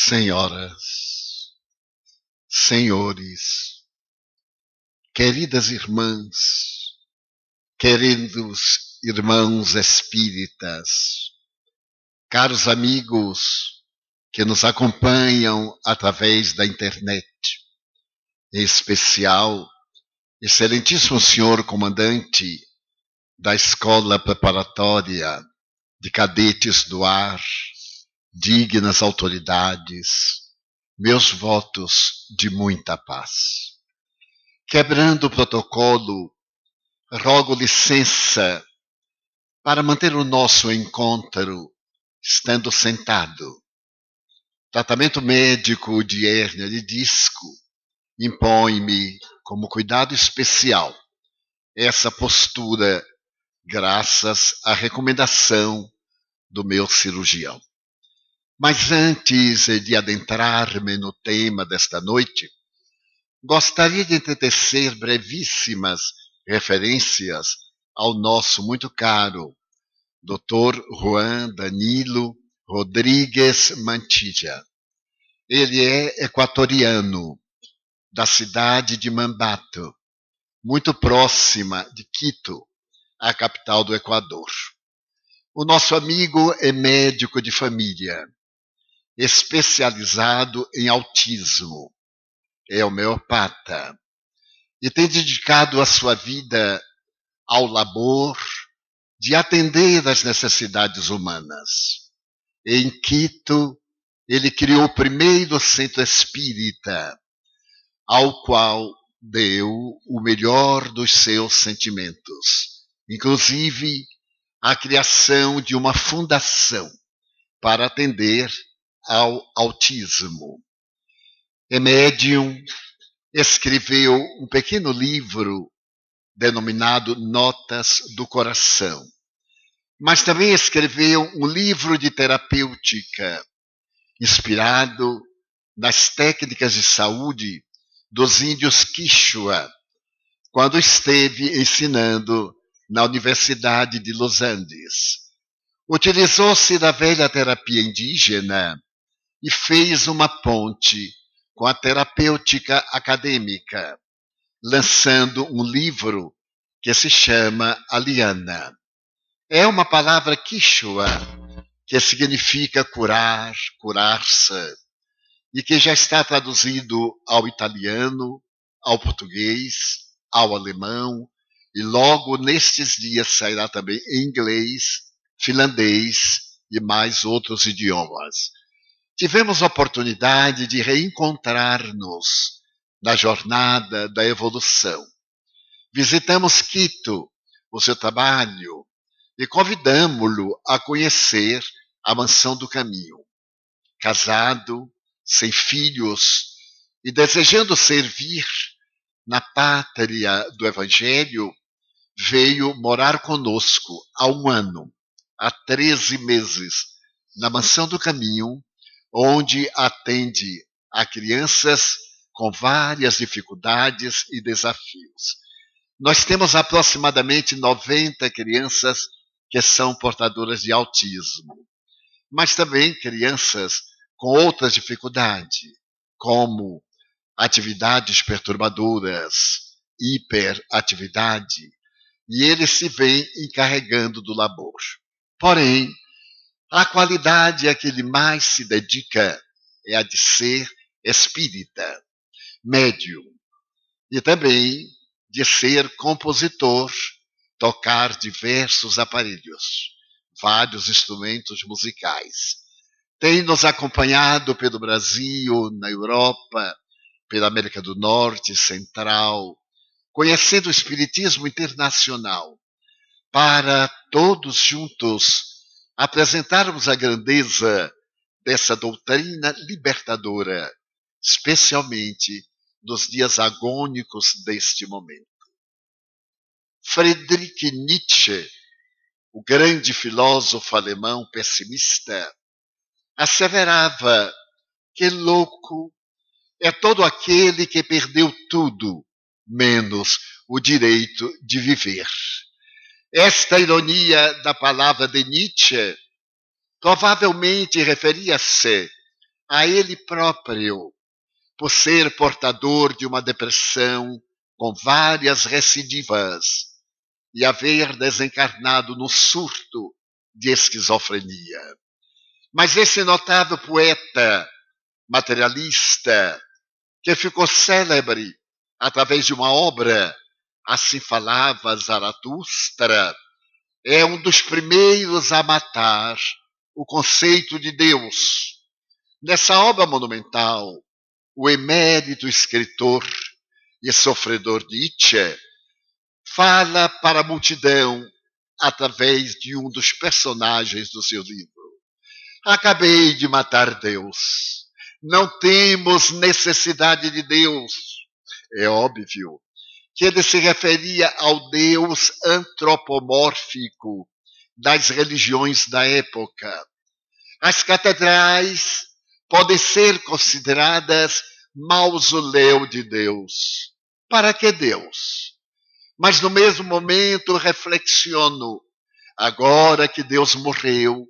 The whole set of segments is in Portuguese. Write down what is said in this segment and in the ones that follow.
Senhoras, senhores, queridas irmãs, queridos irmãos espíritas, caros amigos que nos acompanham através da internet, em especial, excelentíssimo senhor comandante da Escola Preparatória de Cadetes do Ar, dignas autoridades, meus votos de muita paz. Quebrando o protocolo, rogo licença para manter o nosso encontro estando sentado. Tratamento médico de hérnia de disco impõe-me, como cuidado especial, essa postura, graças à recomendação do meu cirurgião. Mas antes de adentrar-me no tema desta noite, gostaria de entecer brevíssimas referências ao nosso muito caro Dr. Juan Danilo Rodrigues Mantilla. Ele é equatoriano, da cidade de Mambato, muito próxima de Quito, a capital do Equador. O nosso amigo é médico de família, especializado em autismo, é homeopata e tem dedicado a sua vida ao labor de atender às necessidades humanas. Em Quito, ele criou o primeiro centro espírita, ao qual deu o melhor dos seus sentimentos, inclusive a criação de uma fundação para atender ao autismo. É médium, escreveu um pequeno livro denominado Notas do Coração, mas também escreveu um livro de terapêutica inspirado nas técnicas de saúde dos índios Quichua, quando esteve ensinando na Universidade de Los Andes. Utilizou-se da velha terapia indígena e fez uma ponte com a terapêutica acadêmica, lançando um livro que se chama Aliana. É uma palavra quichua que significa curar, curar-se, e que já está traduzido ao italiano, ao português, ao alemão, e logo nestes dias sairá também em inglês, finlandês e mais outros idiomas. Tivemos a oportunidade de reencontrar-nos na jornada da evolução. Visitamos Quito, o seu trabalho, e convidamo-lo a conhecer a Mansão do Caminho. Casado, sem filhos e desejando servir na pátria do Evangelho, veio morar conosco há 1 ano, há 13 meses, na Mansão do Caminho, onde atende a crianças com várias dificuldades e desafios. Nós temos aproximadamente 90 crianças que são portadoras de autismo, mas também crianças com outras dificuldades, como atividades perturbadoras, hiperatividade, e ele se vem encarregando do labor. Porém, a qualidade a que ele mais se dedica é a de ser espírita, médium, e também de ser compositor, tocar diversos aparelhos, vários instrumentos musicais. Tem nos acompanhado pelo Brasil, na Europa, pela América do Norte e Central, conhecendo o espiritismo internacional, para todos juntos apresentarmos a grandeza dessa doutrina libertadora, especialmente nos dias agônicos deste momento. Friedrich Nietzsche, o grande filósofo alemão pessimista, asseverava que louco é todo aquele que perdeu tudo, menos o direito de viver. Esta ironia da palavra de Nietzsche provavelmente referia-se a ele próprio, por ser portador de uma depressão com várias recidivas e haver desencarnado no surto de esquizofrenia. Mas esse notável poeta materialista, que ficou célebre através de uma obra, Assim Falava Zaratustra, é um dos primeiros a matar o conceito de Deus. Nessa obra monumental, o emérito escritor e sofredor Nietzsche fala para a multidão através de um dos personagens do seu livro. Acabei de matar Deus. Não temos necessidade de Deus. É óbvio que ele se referia ao Deus antropomórfico das religiões da época. As catedrais podem ser consideradas mausoléu de Deus. Para que Deus? Mas no mesmo momento reflexiono, agora que Deus morreu,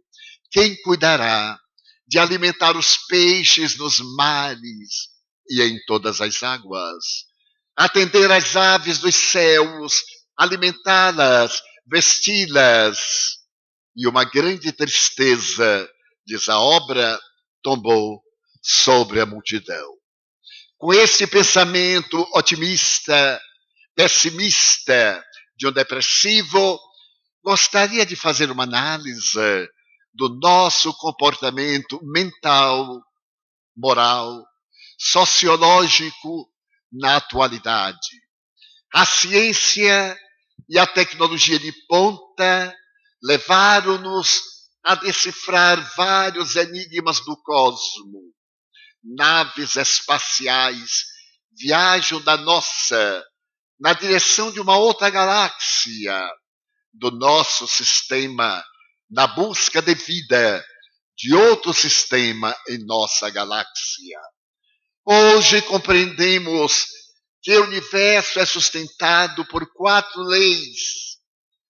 quem cuidará de alimentar os peixes nos mares e em todas as águas? Atender às aves dos céus, alimentá-las, vesti-las. E uma grande tristeza, diz a obra, tombou sobre a multidão. Com esse pensamento otimista, pessimista de um depressivo, gostaria de fazer uma análise do nosso comportamento mental, moral, sociológico na atualidade. A ciência e a tecnologia de ponta levaram-nos a decifrar vários enigmas do cosmos. Naves espaciais viajam da nossa na direção de uma outra galáxia do nosso sistema, na busca de vida de outro sistema em nossa galáxia. Hoje compreendemos que o universo é sustentado por 4 leis: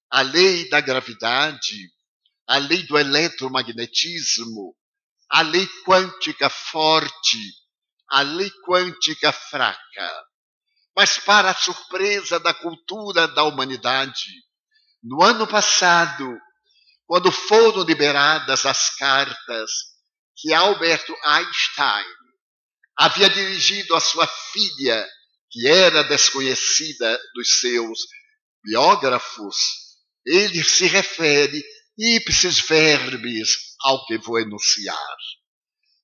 a lei da gravidade, a lei do eletromagnetismo, a lei quântica forte, a lei quântica fraca. Mas, para a surpresa da cultura da humanidade, no ano passado, quando foram liberadas as cartas que Albert Einstein havia dirigido à sua filha, que era desconhecida dos seus biógrafos, ele se refere ipsis verbis ao que vou enunciar.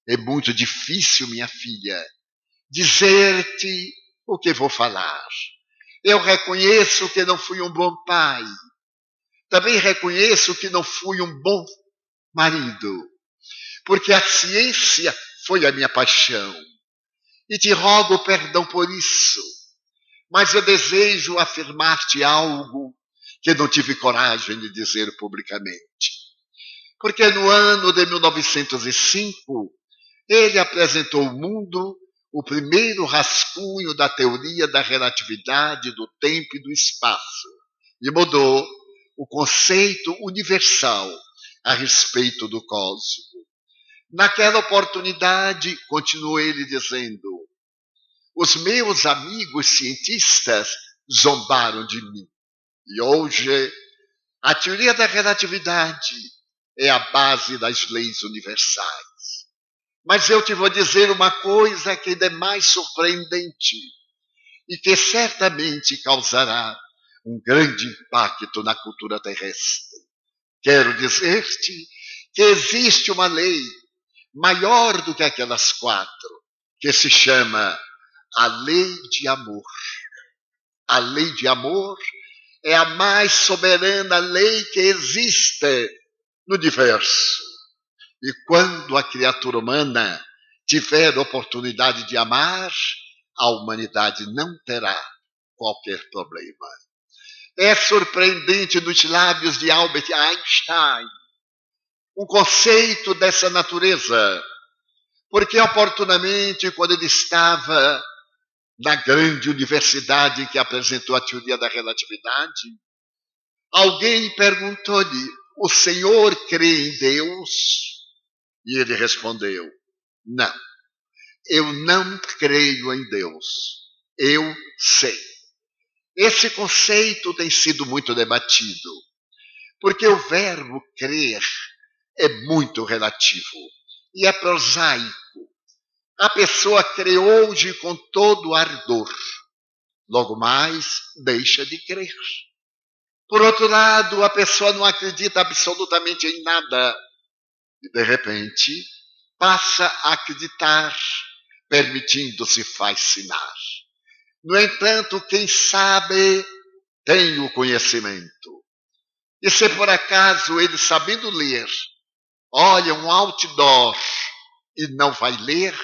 É muito difícil, minha filha, dizer-te o que vou falar. Eu reconheço que não fui um bom pai. Também reconheço que não fui um bom marido, porque a ciência foi a minha paixão. E te rogo perdão por isso. Mas eu desejo afirmar-te algo que não tive coragem de dizer publicamente. Porque no ano de 1905, ele apresentou ao mundo o primeiro rascunho da teoria da relatividade do tempo e do espaço e mudou o conceito universal a respeito do cosmos. Naquela oportunidade, continuou ele dizendo, os meus amigos cientistas zombaram de mim. E hoje, a teoria da relatividade é a base das leis universais. Mas eu te vou dizer uma coisa que ainda é mais surpreendente e que certamente causará um grande impacto na cultura terrestre. Quero dizer-te que existe uma lei maior do que aquelas 4, que se chama a lei de amor. A lei de amor é a mais soberana lei que existe no universo. E quando a criatura humana tiver oportunidade de amar, a humanidade não terá qualquer problema. É surpreendente nos lábios de Albert Einstein um conceito dessa natureza, porque oportunamente, quando ele estava na grande universidade que apresentou a teoria da relatividade, alguém perguntou-lhe, o senhor crê em Deus? E ele respondeu, Não, eu não creio em Deus. Eu sei. Esse conceito tem sido muito debatido, porque o verbo crer é muito relativo e é prosaico. A pessoa crê hoje com todo ardor, logo mais deixa de crer. Por outro lado, a pessoa não acredita absolutamente em nada e, de repente, passa a acreditar, permitindo-se fascinar. No entanto, quem sabe tem o conhecimento. E se por acaso ele, sabendo ler, olha um outdoor e não vai ler,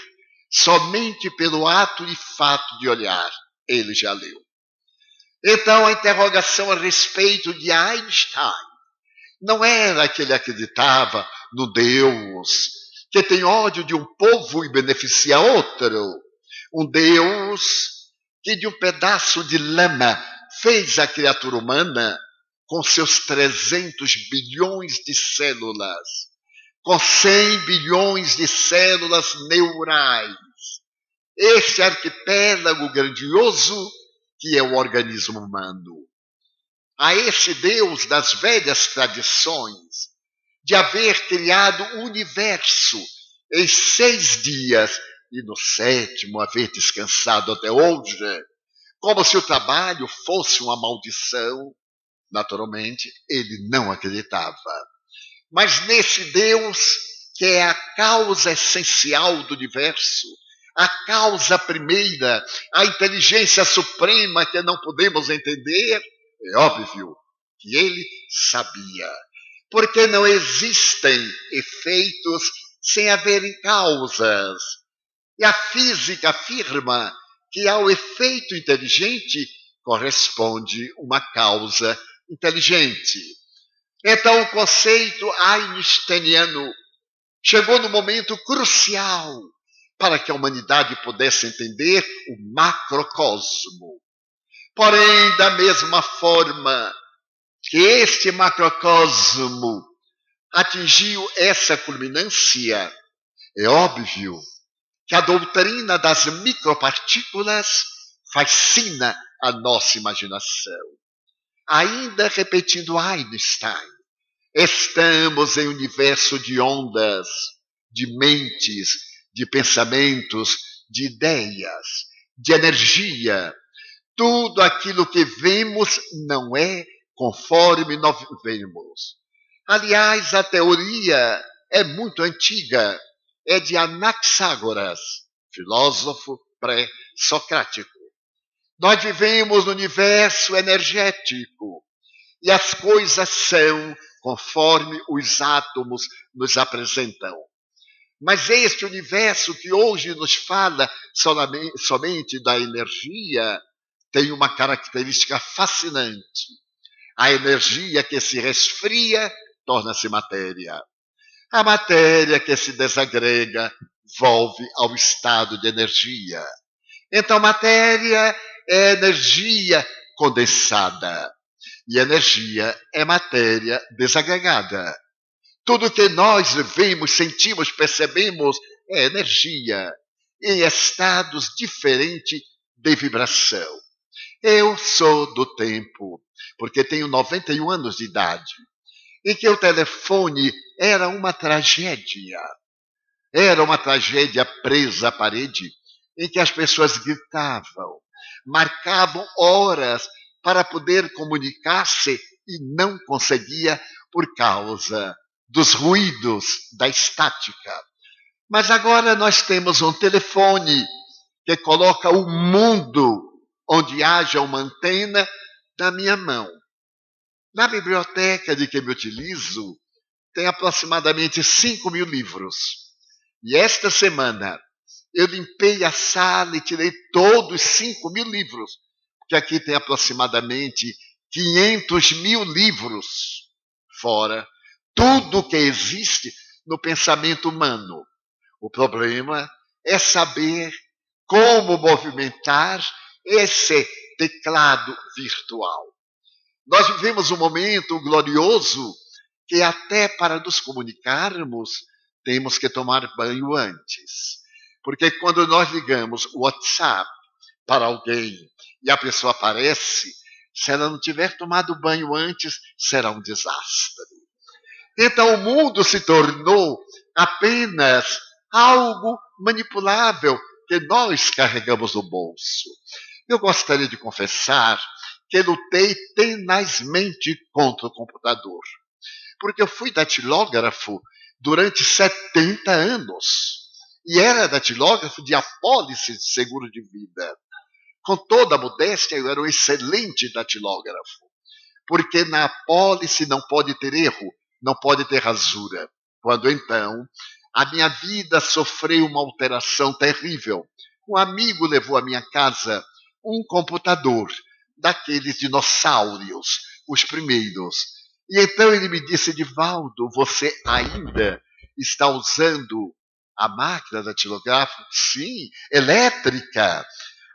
somente pelo ato e fato de olhar, ele já leu. Então, a interrogação a respeito de Einstein não era que ele acreditava no Deus que tem ódio de um povo e beneficia outro. Um Deus que de um pedaço de lama fez a criatura humana com seus 300 bilhões de células, com 100 bilhões de células neurais. Este arquipélago grandioso que é o organismo humano. A esse Deus das velhas tradições, de haver criado o universo em 6 dias e no 7º haver descansado até hoje, como se o trabalho fosse uma maldição, naturalmente ele não acreditava. Mas nesse Deus, que é a causa essencial do universo, a causa primeira, a inteligência suprema que não podemos entender, é óbvio que ele sabia. Porque não existem efeitos sem haverem causas. E a física afirma que ao efeito inteligente corresponde uma causa inteligente. Então o conceito einsteiniano chegou no momento crucial para que a humanidade pudesse entender o macrocosmo. Porém, da mesma forma que este macrocosmo atingiu essa culminância, é óbvio que a doutrina das micropartículas fascina a nossa imaginação. Ainda repetindo Einstein, estamos em um universo de ondas, de mentes, de pensamentos, de ideias, de energia. Tudo aquilo que vemos não é conforme nós vemos. Aliás, a teoria é muito antiga, é de Anaxágoras, filósofo pré-socrático. Nós vivemos no universo energético e as coisas são conforme os átomos nos apresentam. Mas este universo que hoje nos fala somente da energia tem uma característica fascinante. A energia que se resfria torna-se matéria. A matéria que se desagrega volve ao estado de energia. Então, matéria é energia condensada. E energia é matéria desagregada. Tudo que nós vemos, sentimos, percebemos é energia em estados diferentes de vibração. Eu sou do tempo, porque tenho 91 anos de idade, em que o telefone era uma tragédia. Era uma tragédia presa à parede, em que as pessoas gritavam, marcavam horas para poder comunicar-se e não conseguia por causa dos ruídos da estática. Mas agora nós temos um telefone que coloca o mundo onde haja uma antena na minha mão. Na biblioteca de que me utilizo, tem aproximadamente 5.000 livros. E esta semana eu limpei a sala e tirei todos os 5.000 livros, porque aqui tem aproximadamente 500.000 livros, fora tudo que existe no pensamento humano. O problema é saber como movimentar esse teclado virtual. Nós vivemos um momento glorioso que até para nos comunicarmos temos que tomar banho antes. Porque quando nós ligamos o WhatsApp para alguém e a pessoa aparece, se ela não tiver tomado banho antes, será um desastre. Então o mundo se tornou apenas algo manipulável que nós carregamos no bolso. Eu gostaria de confessar que lutei tenazmente contra o computador, porque eu fui datilógrafo durante 70 anos. E era datilógrafo de apólice de seguro de vida. Com toda a modéstia, eu era um excelente datilógrafo, porque na apólice não pode ter erro, não pode ter rasura. Quando então, a minha vida sofreu uma alteração terrível. Um amigo levou à minha casa um computador, daqueles dinossauros, os primeiros. E então ele me disse: Divaldo, você ainda está usando a máquina datilográfica? Sim, elétrica.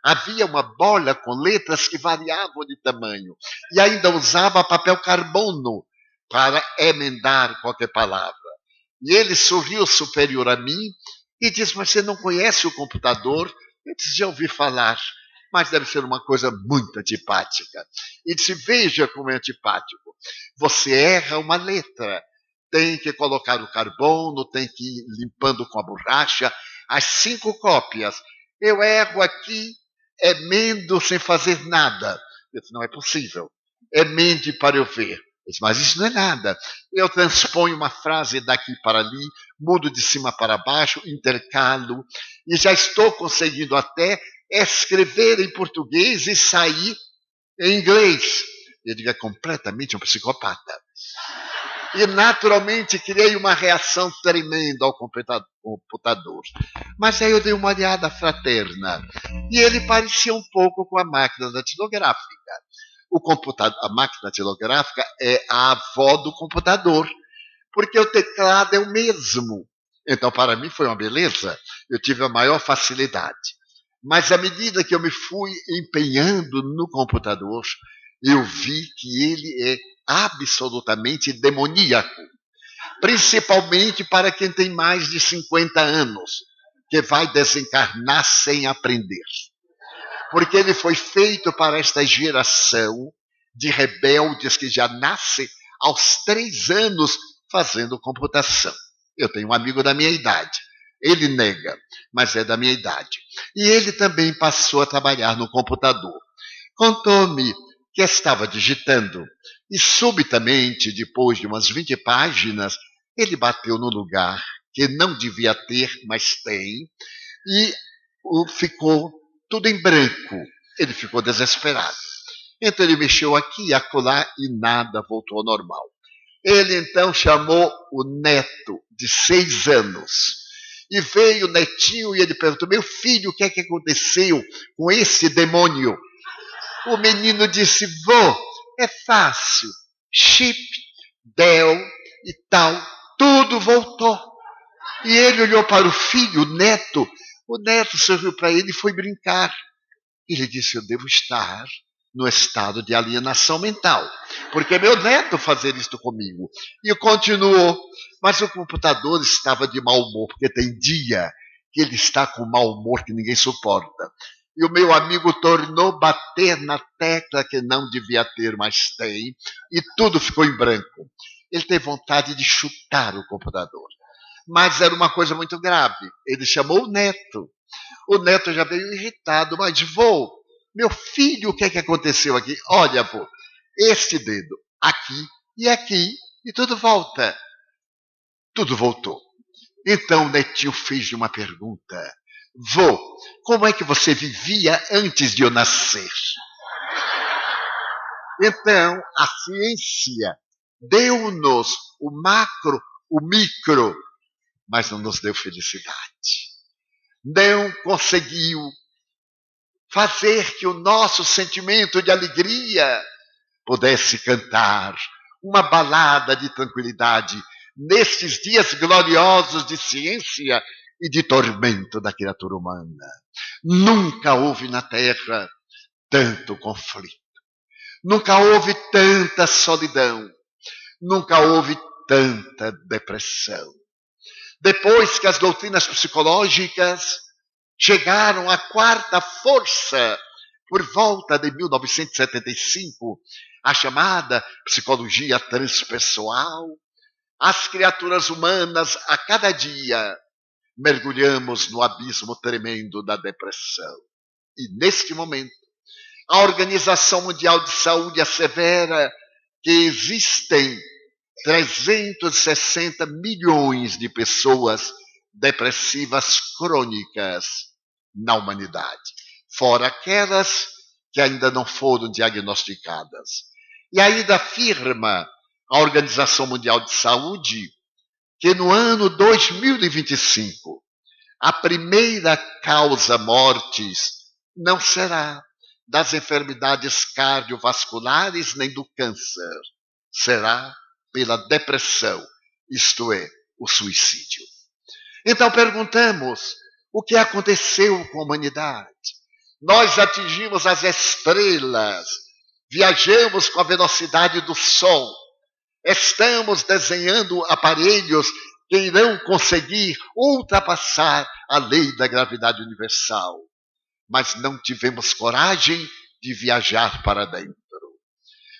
Havia uma bola com letras que variavam de tamanho. E ainda usava papel carbono para emendar qualquer palavra. E ele sorriu superior a mim e disse: mas você não conhece o computador? Eu disse: já ouvi falar, mas deve ser uma coisa muito antipática. E disse: veja como é antipático. Você erra uma letra, tem que colocar o carbono, tem que ir limpando com a borracha, as 5 cópias. Eu erro aqui, emendo sem fazer nada. Eu disse: não é possível. Emende para eu ver. Eu disse: mas isso não é nada. Eu transponho uma frase daqui para ali, mudo de cima para baixo, intercalo, e já estou conseguindo até escrever em português e sair em inglês. Eu digo: é completamente um psicopata. E naturalmente criei uma reação tremenda ao computador. Mas aí eu dei uma olhada fraterna e ele parecia um pouco com a máquina datilográfica. A máquina datilográfica é a avó do computador, porque o teclado é o mesmo. Então, para mim foi uma beleza, eu tive a maior facilidade. Mas à medida que eu me fui empenhando no computador, eu vi que ele é absolutamente demoníaco, principalmente para quem tem mais de 50 anos, que vai desencarnar sem aprender. Porque ele foi feito para esta geração de rebeldes que já nasce aos 3 anos fazendo computação. Eu tenho um amigo da minha idade. Ele nega, mas é da minha idade. E ele também passou a trabalhar no computador. Contou-me que estava digitando e subitamente, depois de umas 20 páginas, ele bateu no lugar que não devia ter, mas tem, e ficou tudo em branco. Ele ficou desesperado. Então ele mexeu aqui e acolá e nada voltou ao normal. Ele então chamou o neto de 6 anos. E veio o netinho e ele perguntou: meu filho, o que é que aconteceu com esse demônio? O menino disse: vô, é fácil. Chip, Dell e tal, tudo voltou. E ele olhou para o filho, o neto. O neto sorriu para ele e foi brincar. Ele disse: eu devo estar no estado de alienação mental, porque meu neto fazer isto comigo. E continuou, mas o computador estava de mau humor, porque tem dia que ele está com mau humor que ninguém suporta. E o meu amigo tornou bater na tecla que não devia ter, mas tem, e tudo ficou em branco. Ele teve vontade de chutar o computador. Mas era uma coisa muito grave. Ele chamou o neto. O neto já veio irritado: mas vô, meu filho, o que é que aconteceu aqui? Olha, vô, este dedo aqui e aqui, e tudo volta. Tudo voltou. Então o netinho fez uma pergunta: vô, como é que você vivia antes de eu nascer? Então a ciência deu-nos o macro, o micro, mas não nos deu felicidade. Não conseguiu fazer que o nosso sentimento de alegria pudesse cantar uma balada de tranquilidade nestes dias gloriosos de ciência e de tormento da criatura humana. Nunca houve na Terra tanto conflito. Nunca houve tanta solidão. Nunca houve tanta depressão. Depois que as doutrinas psicológicas chegaram à quarta força, por volta de 1975, a chamada psicologia transpessoal, as criaturas humanas, a cada dia, mergulhamos no abismo tremendo da depressão. E neste momento, a Organização Mundial de Saúde assevera que existem 360 milhões de pessoas depressivas crônicas na humanidade, fora aquelas que ainda não foram diagnosticadas. E ainda afirma a Organização Mundial de Saúde que no ano 2025, a primeira causa mortes não será das enfermidades cardiovasculares nem do câncer, será pela depressão, isto é, o suicídio. Então perguntamos, o que aconteceu com a humanidade? Nós atingimos as estrelas, viajamos com a velocidade do som, estamos desenhando aparelhos que irão conseguir ultrapassar a lei da gravidade universal, mas não tivemos coragem de viajar para dentro.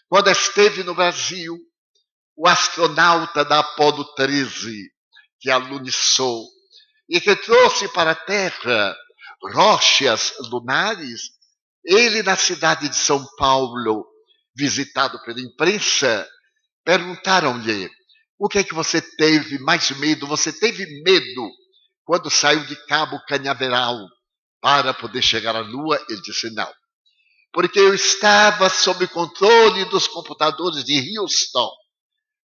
Quando esteve no Brasil, o astronauta da Apolo 13, que alunizou e que trouxe para a Terra rochas lunares, ele na cidade de São Paulo, visitado pela imprensa, perguntaram-lhe, o que é que você teve mais medo? Você teve medo quando saiu de Cabo Cañaveral para poder chegar à Lua? Ele disse, não. Porque eu estava sob controle dos computadores de Houston.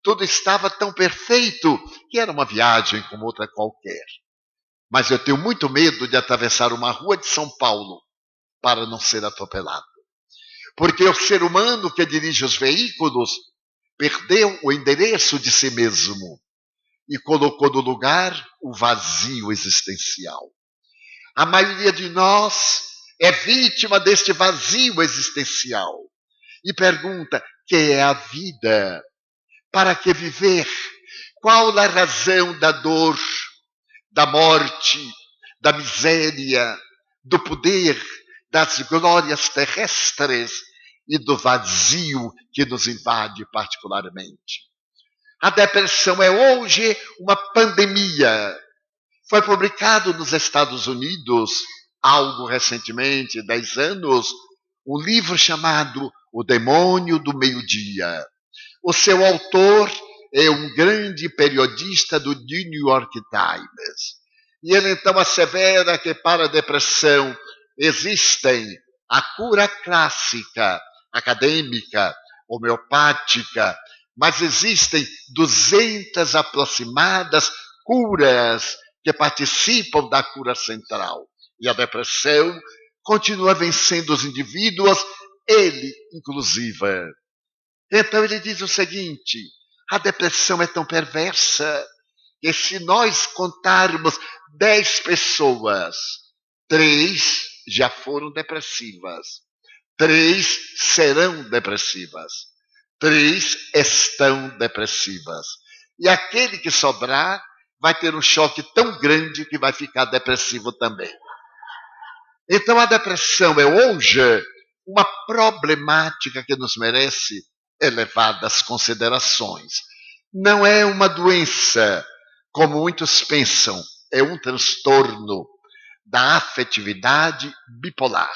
Tudo estava tão perfeito que era uma viagem como outra qualquer. Mas eu tenho muito medo de atravessar uma rua de São Paulo para não ser atropelado. Porque o ser humano que dirige os veículos perdeu o endereço de si mesmo e colocou no lugar o vazio existencial. A maioria de nós é vítima deste vazio existencial e pergunta, que é a vida? Para que viver? Qual a razão da dor, da morte, da miséria, do poder, das glórias terrestres e do vazio que nos invade particularmente? A depressão é hoje uma pandemia. Foi publicado nos Estados Unidos, algo recentemente, 10 anos, um livro chamado O Demônio do Meio-Dia. O seu autor é um grande periodista do New York Times. E ele então assevera que para a depressão existem a cura clássica, acadêmica, homeopática, mas existem 200 aproximadas curas que participam da cura central. E a depressão continua vencendo os indivíduos, ele inclusive. Então ele diz o seguinte, a depressão é tão perversa que se nós contarmos 10 pessoas, 3 já foram depressivas, 3 serão depressivas, 3 estão depressivas. E aquele que sobrar vai ter um choque tão grande que vai ficar depressivo também. Então a depressão é hoje uma problemática que nos merece elevadas considerações. Não é uma doença, como muitos pensam, é um transtorno da afetividade bipolar.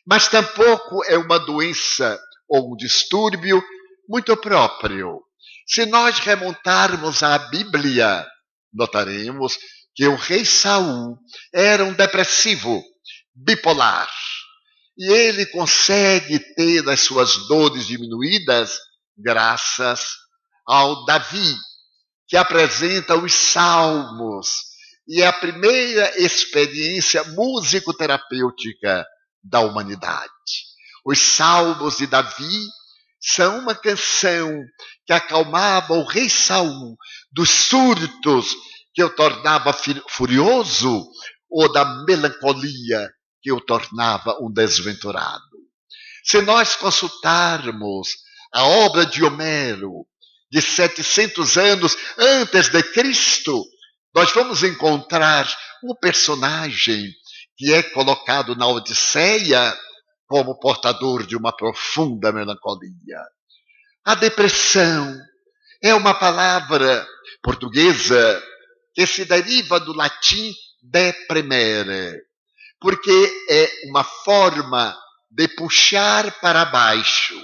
Mas tampouco é uma doença ou um distúrbio muito próprio. Se nós remontarmos à Bíblia, notaremos que o rei Saul era um depressivo bipolar. E ele consegue ter as suas dores diminuídas graças ao Davi, que apresenta os salmos. E é a primeira experiência musicoterapêutica da humanidade. Os salmos de Davi são uma canção que acalmava o rei Saul dos surtos que o tornava furioso ou da melancolia que o tornava um desventurado. Se nós consultarmos a obra de Homero, de 700 anos antes de Cristo, nós vamos encontrar um personagem que é colocado na Odisseia como portador de uma profunda melancolia. A depressão é uma palavra portuguesa que se deriva do latim deprimere, porque é uma forma de puxar para baixo.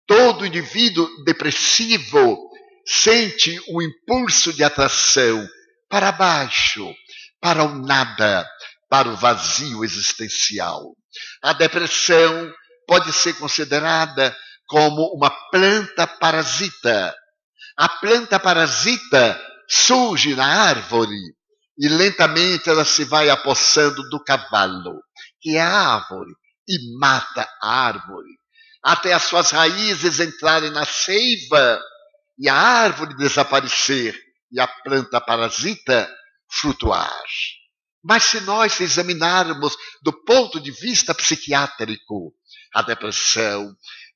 Todo indivíduo depressivo sente um impulso de atração para baixo, para o nada, para o vazio existencial. A depressão pode ser considerada como uma planta parasita. A planta parasita surge na árvore e lentamente ela se vai apossando do cavalo, que é a árvore, e mata a árvore, até as suas raízes entrarem na seiva e a árvore desaparecer e a planta parasita flutuar. Mas se nós examinarmos do ponto de vista psiquiátrico a depressão,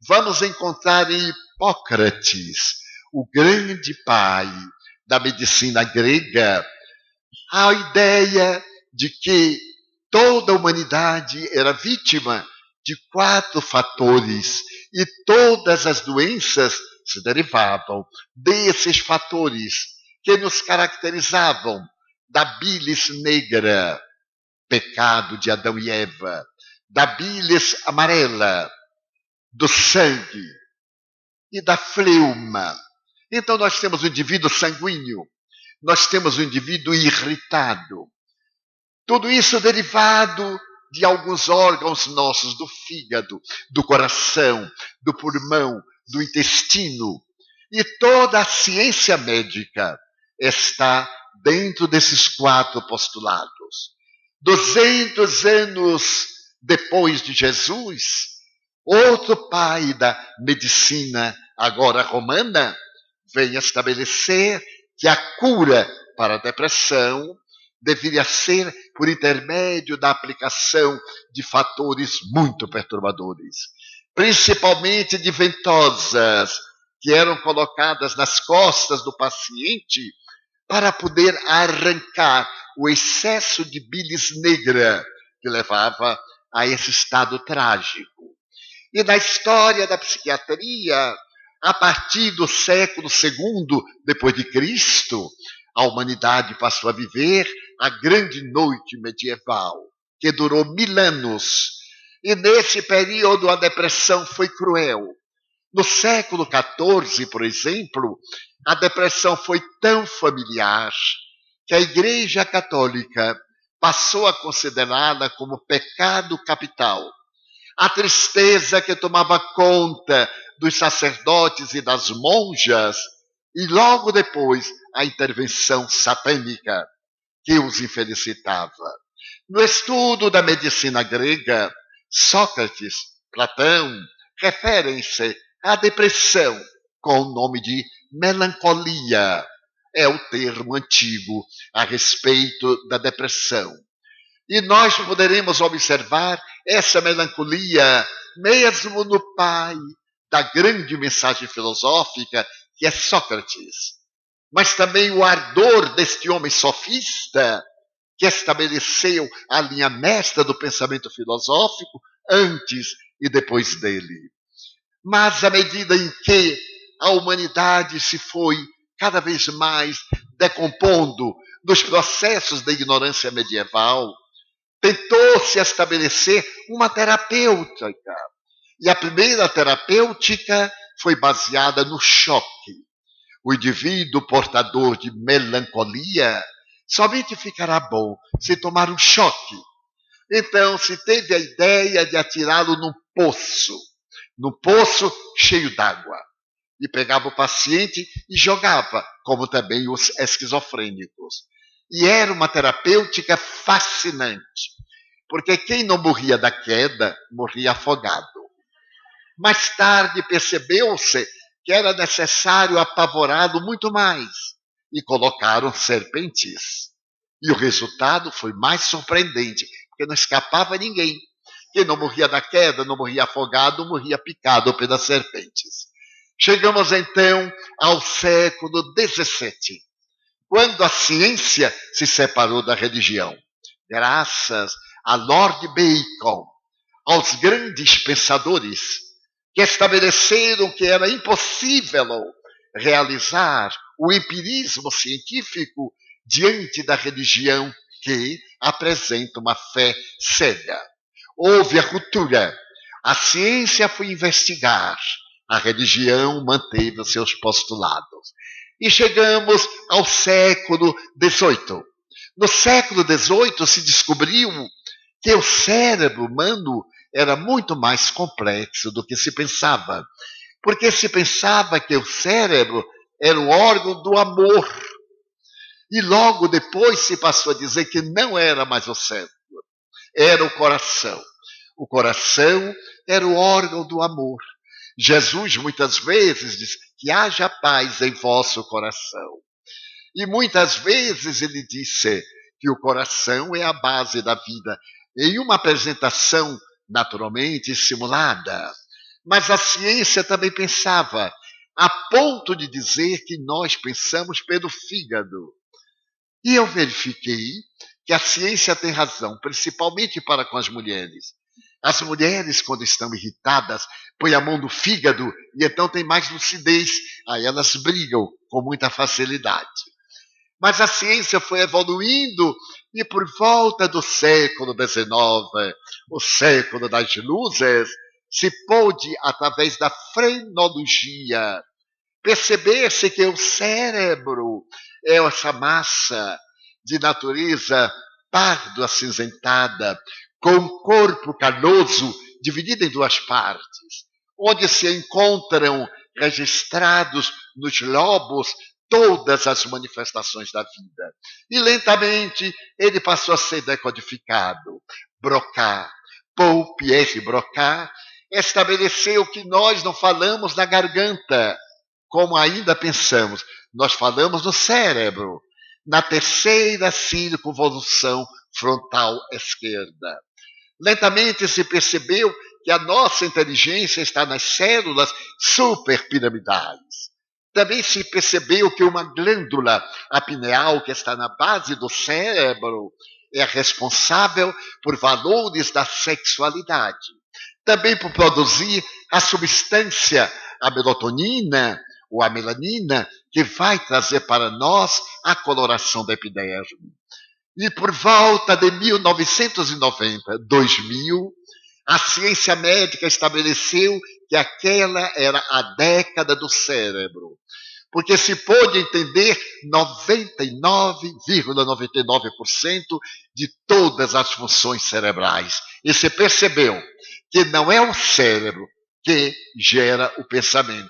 vamos encontrar em Hipócrates, o grande pai da medicina grega, a ideia de que toda a humanidade era vítima de 4 fatores e todas as doenças se derivavam desses fatores que nos caracterizavam: da bilis negra, pecado de Adão e Eva, da bilis amarela, do sangue e da fleuma. Então nós temos o indivíduo sanguíneo, nós temos o indivíduo irritado. Tudo isso derivado de alguns órgãos nossos, do fígado, do coração, do pulmão, do intestino. E toda a ciência médica está dentro desses 4 postulados. 200 anos depois de Jesus, outro pai da medicina, agora romana, vem estabelecer que a cura para a depressão deveria ser por intermédio da aplicação de fatores muito perturbadores, principalmente de ventosas, que eram colocadas nas costas do paciente para poder arrancar o excesso de bilis negra que levava a esse estado trágico. E na história da psiquiatria, a partir do século II depois de Cristo, a humanidade passou a viver a grande noite medieval, que durou 1000 anos. E nesse período a depressão foi cruel. No século XIV, por exemplo, a depressão foi tão familiar que a Igreja Católica passou a considerá-la como pecado capital. A tristeza que tomava conta dos sacerdotes e das monjas, e logo depois a intervenção satânica que os infelicitava. No estudo da medicina grega, Sócrates, Platão referem-se à depressão com o nome de melancolia. É o termo antigo a respeito da depressão. E nós poderemos observar essa melancolia mesmo no pai da grande mensagem filosófica, que é Sócrates. Mas também o ardor deste homem sofista, que estabeleceu a linha mestra do pensamento filosófico antes e depois dele. Mas à medida em que a humanidade se foi cada vez mais decompondo nos processos da ignorância medieval, tentou-se estabelecer uma terapêutica. E a primeira terapêutica foi baseada no choque. O indivíduo portador de melancolia somente ficará bom se tomar um choque. Então se teve a ideia de atirá-lo num poço cheio d'água. E pegava o paciente e jogava, como também os esquizofrênicos. E era uma terapêutica fascinante, porque quem não morria da queda, morria afogado. Mais tarde percebeu-se que era necessário apavorá-lo muito mais, e colocaram serpentes. E o resultado foi mais surpreendente, porque não escapava ninguém. Quem não morria da queda, não morria afogado, morria picado pelas serpentes. Chegamos então ao século XVII. quando a ciência se separou da religião. Graças a Lord Bacon, aos grandes pensadores que estabeleceram que era impossível realizar o empirismo científico diante da religião que apresenta uma fé cega. Houve a ruptura. A ciência foi investigar, a religião manteve os seus postulados. E chegamos ao século XVIII. No século XVIII se descobriu que o cérebro humano era muito mais complexo do que se pensava. Porque se pensava que o cérebro era o órgão do amor. E logo depois se passou a dizer que não era mais o cérebro, era o coração. O coração era o órgão do amor. Jesus muitas vezes diz que haja paz em vosso coração. E muitas vezes ele disse que o coração é a base da vida, em uma apresentação naturalmente simulada. Mas a ciência também pensava, a ponto de dizer que nós pensamos pelo fígado. E eu verifiquei que a ciência tem razão, principalmente para com as mulheres. As mulheres, quando estão irritadas, põem a mão no fígado e então tem mais lucidez. Aí elas brigam com muita facilidade. Mas a ciência foi evoluindo e por volta do século XIX, o século das luzes, se pôde, através da frenologia, perceber-se que o cérebro é essa massa de natureza pardo acinzentada, com um corpo canoso dividido em duas partes, onde se encontram registrados nos lobos todas as manifestações da vida. E lentamente ele passou a ser decodificado. Broca, Paul Pierre Broca, estabeleceu que nós não falamos na garganta, como ainda pensamos. Nós falamos no cérebro, na terceira circunvolução frontal esquerda. Lentamente se percebeu que a nossa inteligência está nas células superpiramidais. Também se percebeu que uma glândula, a pineal, que está na base do cérebro, é responsável por valores da sexualidade. Também por produzir a substância, a melatonina ou a melanina, que vai trazer para nós a coloração da epiderme. E por volta de 1990, 2000, a ciência médica estabeleceu que aquela era a década do cérebro, porque se pôde entender 99,99% de todas as funções cerebrais. E se percebeu que não é o cérebro que gera o pensamento.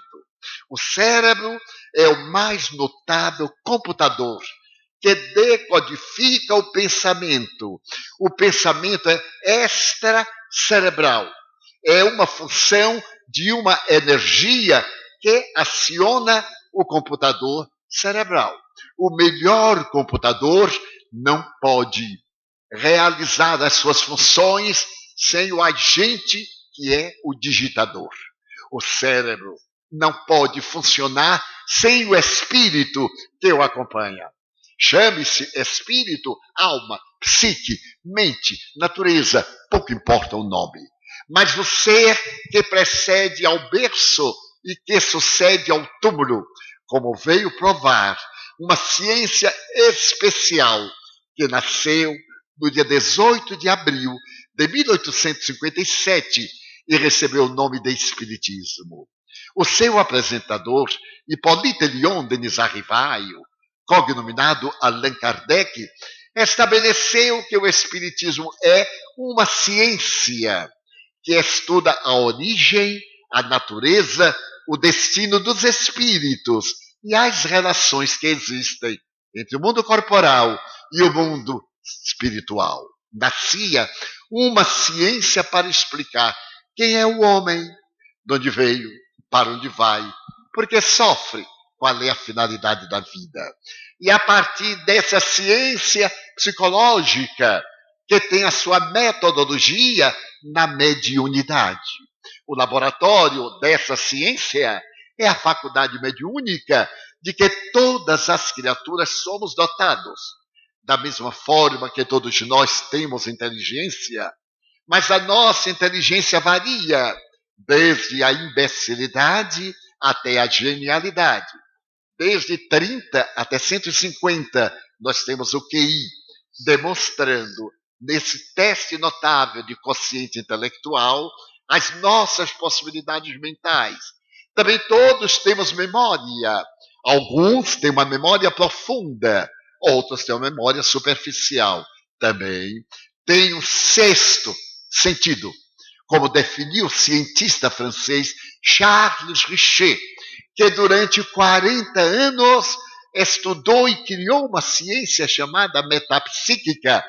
O cérebro é o mais notável computador que decodifica o pensamento. O pensamento é extracerebral. É uma função de uma energia que aciona o computador cerebral. O melhor computador não pode realizar as suas funções sem o agente que é o digitador. O cérebro não pode funcionar sem o espírito que o acompanha. Chame-se espírito, alma, psique, mente, natureza, pouco importa o nome. Mas o ser que precede ao berço e que sucede ao túmulo, como veio provar uma ciência especial que nasceu no dia 18 de abril de 1857 e recebeu o nome de Espiritismo. O seu apresentador, Hippolyte Léon Denis Arrivaio, cognominado Allan Kardec, estabeleceu que o Espiritismo é uma ciência que estuda a origem, a natureza, o destino dos espíritos e as relações que existem entre o mundo corporal e o mundo espiritual. Nascia uma ciência para explicar quem é o homem, de onde veio, para onde vai, porque sofre, qual é a finalidade da vida. E a partir dessa ciência psicológica, que tem a sua metodologia na mediunidade. O laboratório dessa ciência é a faculdade mediúnica, de que todas as criaturas somos dotados. Da mesma forma que todos nós temos inteligência, mas a nossa inteligência varia desde a imbecilidade até a genialidade. Desde 30 até 150, nós temos o QI, demonstrando, nesse teste notável de quociente intelectual, as nossas possibilidades mentais. Também todos temos memória. Alguns têm uma memória profunda, outros têm uma memória superficial. Também tem um sexto sentido, como definiu o cientista francês Charles Richer, que durante 40 anos estudou e criou uma ciência chamada metapsíquica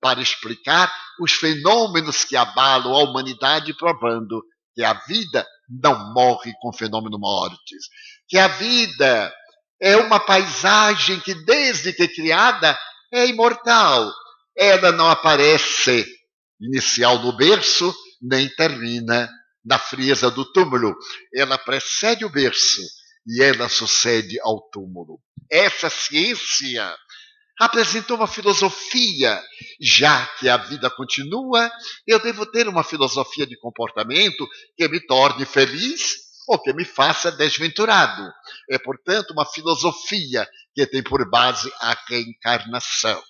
para explicar os fenômenos que abalam a humanidade, provando que a vida não morre com fenômeno mortis, que a vida é uma paisagem que, desde que criada, é imortal. Ela não aparece inicial no berço, nem termina na frieza do túmulo. Ela precede o berço e ela sucede ao túmulo. Essa ciência apresentou uma filosofia. Já que a vida continua, eu devo ter uma filosofia de comportamento que me torne feliz ou que me faça desventurado. É, portanto, uma filosofia que tem por base a reencarnação.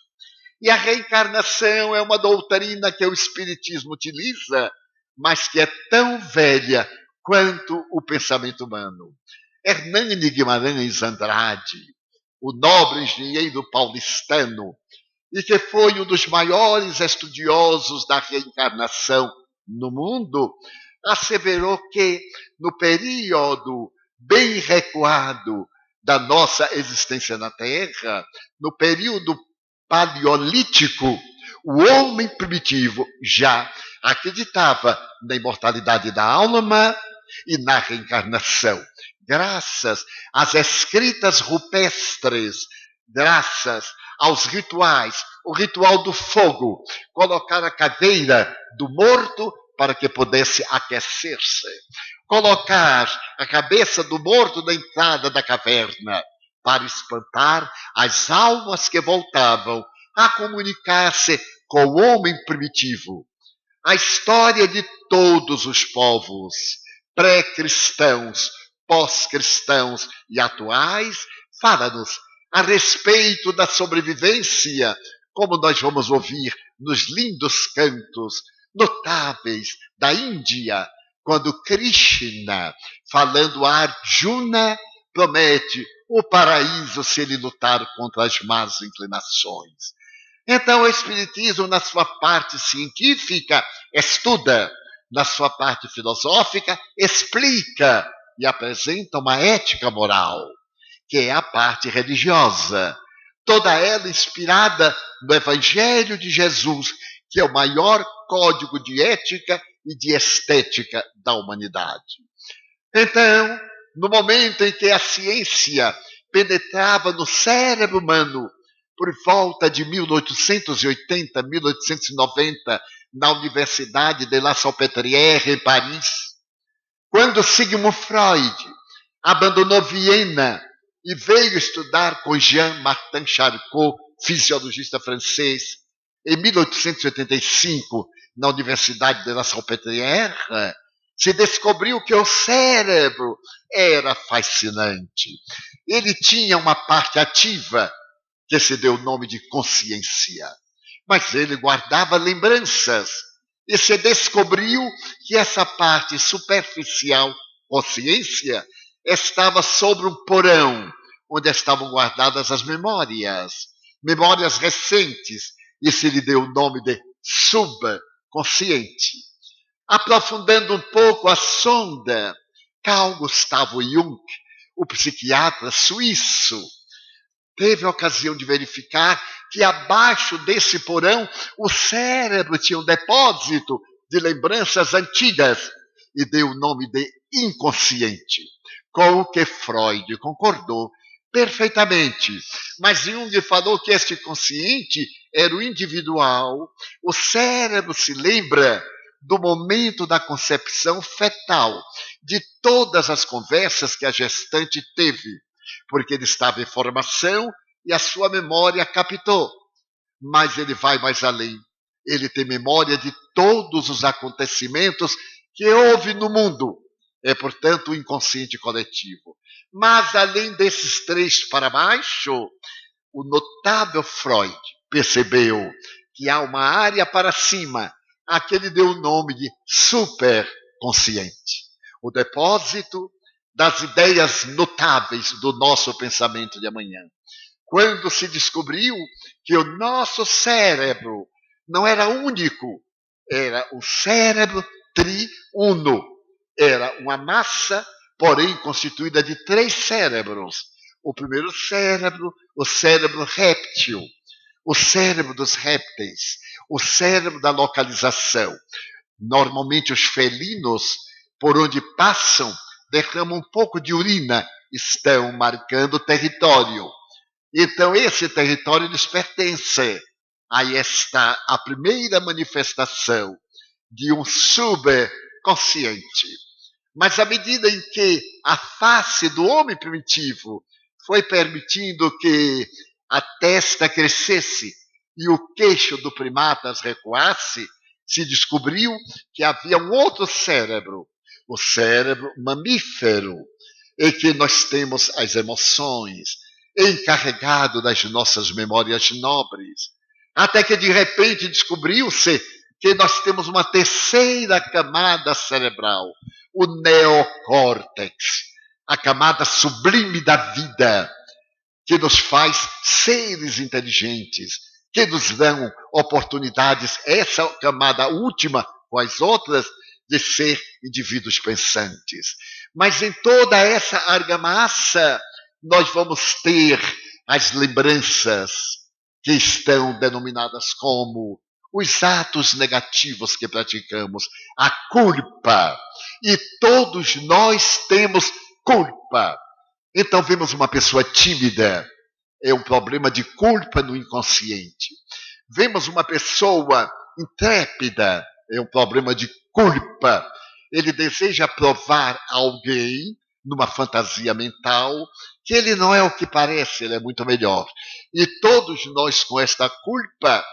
E a reencarnação é uma doutrina que o Espiritismo utiliza, mas que é tão velha quanto o pensamento humano. Hernani Guimarães Andrade, o nobre engenheiro paulistano, e que foi um dos maiores estudiosos da reencarnação no mundo, asseverou que, no período bem recuado da nossa existência na Terra, no período paleolítico, o homem primitivo já acreditava na imortalidade da alma e na reencarnação. Graças às escritas rupestres, graças aos rituais, o ritual do fogo, colocar a caveira do morto para que pudesse aquecer-se, colocar a cabeça do morto na entrada da caverna, para espantar as almas que voltavam a comunicar-se com o homem primitivo. A história de todos os povos, pré-cristãos, pós-cristãos e atuais, fala-nos a respeito da sobrevivência, como nós vamos ouvir nos lindos cantos notáveis da Índia, quando Krishna, falando a Arjuna, promete o paraíso se ele lutar contra as más inclinações. Então, o Espiritismo, na sua parte científica, estuda, na sua parte filosófica, explica e apresenta uma ética moral, que é a parte religiosa, toda ela inspirada no Evangelho de Jesus, que é o maior código de ética e de estética da humanidade. Então, no momento em que a ciência penetrava no cérebro humano, por volta de 1880, 1890, na Universidade de La Salpêtrière, em Paris, quando Sigmund Freud abandonou Viena e veio estudar com Jean-Martin Charcot, fisiologista francês, em 1885, na Universidade de La Salpêtrière, se descobriu que o cérebro era fascinante. Ele tinha uma parte ativa, que se deu o nome de consciência, mas ele guardava lembranças, e se descobriu que essa parte superficial, consciência, estava sobre um porão, onde estavam guardadas as memórias recentes, e se lhe deu o nome de subconsciente. Aprofundando um pouco a sonda, Carl Gustav Jung, o psiquiatra suíço, teve a ocasião de verificar que abaixo desse porão o cérebro tinha um depósito de lembranças antigas e deu o nome de inconsciente, com o que Freud concordou perfeitamente. Mas Jung falou que este consciente era o individual. O cérebro se lembra do momento da concepção fetal, de todas as conversas que a gestante teve, porque ele estava em formação e a sua memória captou. Mas ele vai mais além. Ele tem memória de todos os acontecimentos que houve no mundo. É, portanto, o inconsciente coletivo. Mas, além desses três para baixo, o notável Freud percebeu que há uma área para cima, a que ele deu o nome de superconsciente. O depósito das ideias notáveis do nosso pensamento de amanhã. Quando se descobriu que o nosso cérebro não era único, era um cérebro triuno. Era uma massa, porém constituída de três cérebros. O primeiro cérebro, o cérebro réptil, o cérebro dos répteis, o cérebro da localização. Normalmente os felinos, por onde passam, derramam um pouco de urina, estão marcando território. Então esse território lhes pertence. Aí está a primeira manifestação de um subconsciente. Mas à medida em que a face do homem primitivo foi permitindo que a testa crescesse e o queixo do primatas recuasse, se descobriu que havia um outro cérebro, o cérebro mamífero, em que nós temos as emoções, encarregado das nossas memórias nobres. Até que de repente descobriu-se que nós temos uma terceira camada cerebral, o neocórtex, a camada sublime da vida, que nos faz seres inteligentes, que nos dão oportunidades, essa camada última, com as outras, de ser indivíduos pensantes. Mas em toda essa argamassa, nós vamos ter as lembranças que estão denominadas como os atos negativos que praticamos, a culpa. E todos nós temos culpa. Então vemos uma pessoa tímida, é um problema de culpa no inconsciente. Vemos uma pessoa intrépida, é um problema de culpa. Ele deseja provar a alguém, numa fantasia mental, que ele não é o que parece, ele é muito melhor. E todos nós, com esta culpa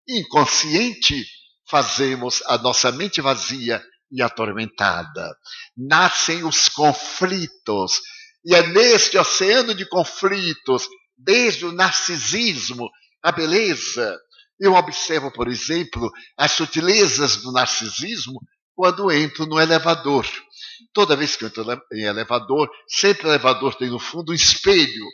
inconsciente, fazemos a nossa mente vazia e atormentada. Nascem os conflitos. E é neste oceano de conflitos, desde o narcisismo, a beleza. Eu observo, por exemplo, as sutilezas do narcisismo quando entro no elevador. Toda vez que eu entro em elevador, sempre o elevador tem no fundo um espelho.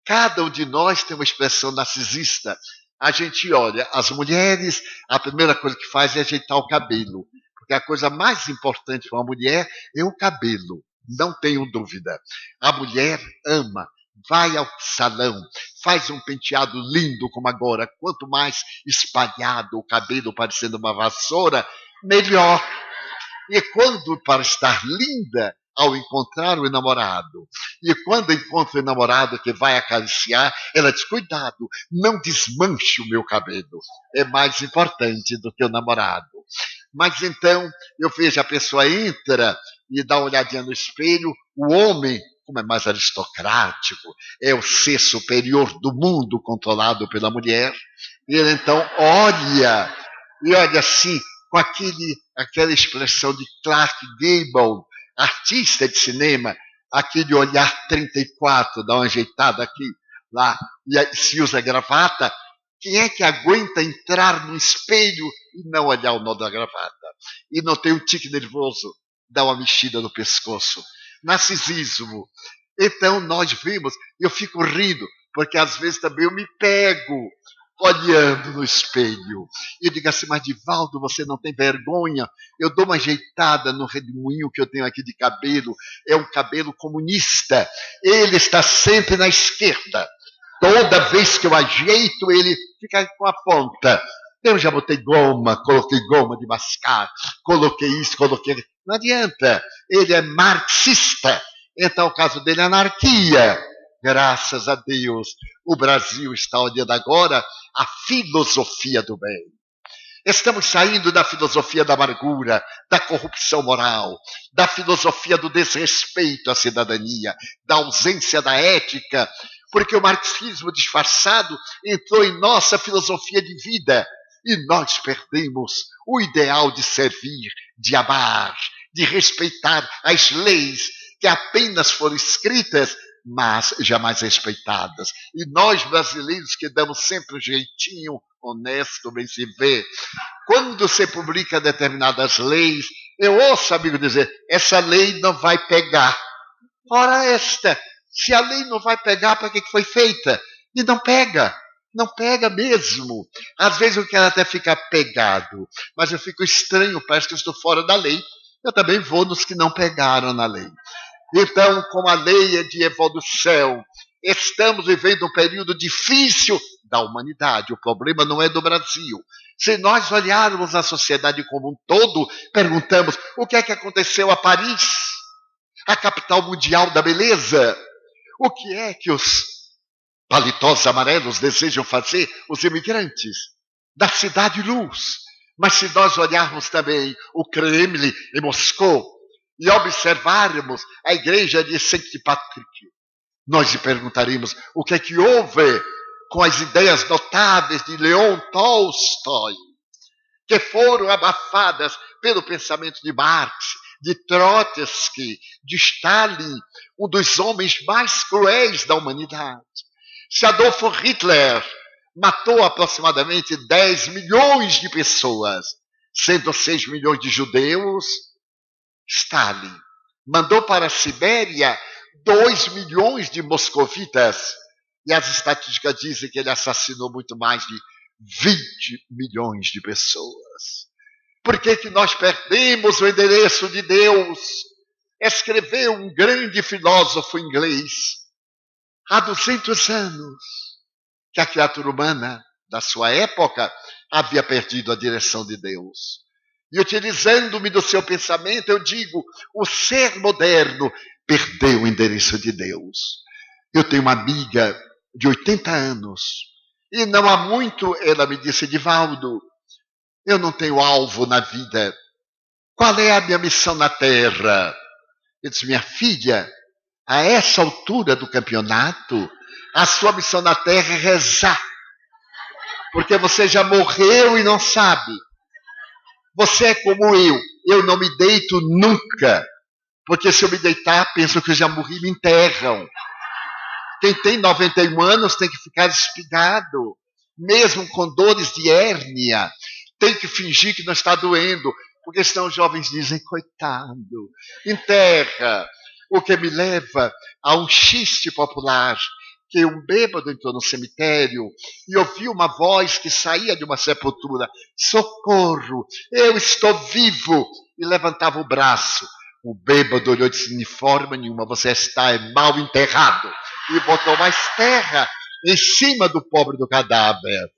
Cada um de nós tem uma expressão narcisista. A gente olha, as mulheres, a primeira coisa que faz é ajeitar o cabelo. Porque a coisa mais importante para uma mulher é o cabelo. Não tenho dúvida. A mulher ama, vai ao salão, faz um penteado lindo como agora. Quanto mais espalhado o cabelo parecendo uma vassoura, melhor. E quando, para estar linda, ao encontrar o namorado, e quando encontra o namorado que vai acariciar, ela diz, cuidado, não desmanche o meu cabelo. É mais importante do que o namorado. Mas então, eu vejo a pessoa entra e dá uma olhadinha no espelho, o homem, como é mais aristocrático, é o ser superior do mundo controlado pela mulher, e ele então olha, e olha assim, com aquela expressão de Clark Gable, artista de cinema, aquele olhar 34, dá uma ajeitada aqui, lá, e se usa gravata. Quem é que aguenta entrar no espelho e não olhar o nó da gravata? E não tem um tique nervoso, dá uma mexida no pescoço. Narcisismo. Então nós vimos, eu fico rindo, porque às vezes também eu me pego olhando no espelho. E eu digo assim, mas Divaldo, você não tem vergonha? Eu dou uma ajeitada no redemoinho que eu tenho aqui de cabelo. É um cabelo comunista. Ele está sempre na esquerda. Toda vez que eu ajeito, ele fica com a ponta. Eu já botei goma, coloquei goma de mascar, coloquei isso, coloquei... Não adianta. Ele é marxista. Então o caso dele é anarquia. Graças a Deus, o Brasil está olhando agora a filosofia do bem. Estamos saindo da filosofia da amargura, da corrupção moral, da filosofia do desrespeito à cidadania, da ausência da ética, porque o marxismo disfarçado entrou em nossa filosofia de vida e nós perdemos o ideal de servir, de amar, de respeitar as leis que apenas foram escritas, mas jamais respeitadas. E nós brasileiros que damos sempre um jeitinho honesto, bem se vê, quando se publica determinadas leis, eu ouço amigo dizer, essa lei não vai pegar. Ora esta, se a lei não vai pegar, para que foi feita? E não pega. Não pega mesmo. Às vezes eu quero até ficar pegado, mas eu fico estranho, parece que eu estou fora da lei. Eu também vou nos que não pegaram na lei. Então, como a lei é de evolução, estamos vivendo um período difícil da humanidade. O problema não é do Brasil. Se nós olharmos a sociedade como um todo, perguntamos o que é que aconteceu a Paris, a capital mundial da beleza? O que é que os paletós amarelos desejam fazer, os imigrantes? Da cidade luz. Mas se nós olharmos também o Kremlin em Moscou e observarmos a igreja de Saint Patrick, nós lhe perguntaremos o que é que houve com as ideias notáveis de Leon Tolstói, que foram abafadas pelo pensamento de Marx, de Trotsky, de Stalin, um dos homens mais cruéis da humanidade. Se Adolf Hitler matou aproximadamente 10 milhões de pessoas, sendo 6 milhões de judeus, Stalin mandou para a Sibéria 2 milhões de moscovitas. E as estatísticas dizem que ele assassinou muito mais de 20 milhões de pessoas. Por que nós perdemos o endereço de Deus? Escreveu um grande filósofo inglês, há 200 anos, que a criatura humana da sua época havia perdido a direção de Deus. E utilizando-me do seu pensamento, eu digo, o ser moderno perdeu o endereço de Deus. Eu tenho uma amiga de 80 anos, e não há muito ela me disse, Divaldo, eu não tenho alvo na vida. Qual é a minha missão na Terra? Eu disse, minha filha, a essa altura do campeonato, a sua missão na Terra é rezar. Porque você já morreu e não sabe. Você é como eu não me deito nunca. Porque se eu me deitar, penso que eu já morri e me enterram. Quem tem 91 anos tem que ficar espigado, mesmo com dores de hérnia. Tem que fingir que não está doendo, porque senão os jovens dizem, coitado, enterra. O que me leva a um xiste popular, que um bêbado entrou no cemitério e ouviu uma voz que saía de uma sepultura, socorro, eu estou vivo, e levantava o braço. O bêbado olhou e disse, de forma nenhuma, você está mal enterrado. E botou mais terra em cima do pobre do cadáver.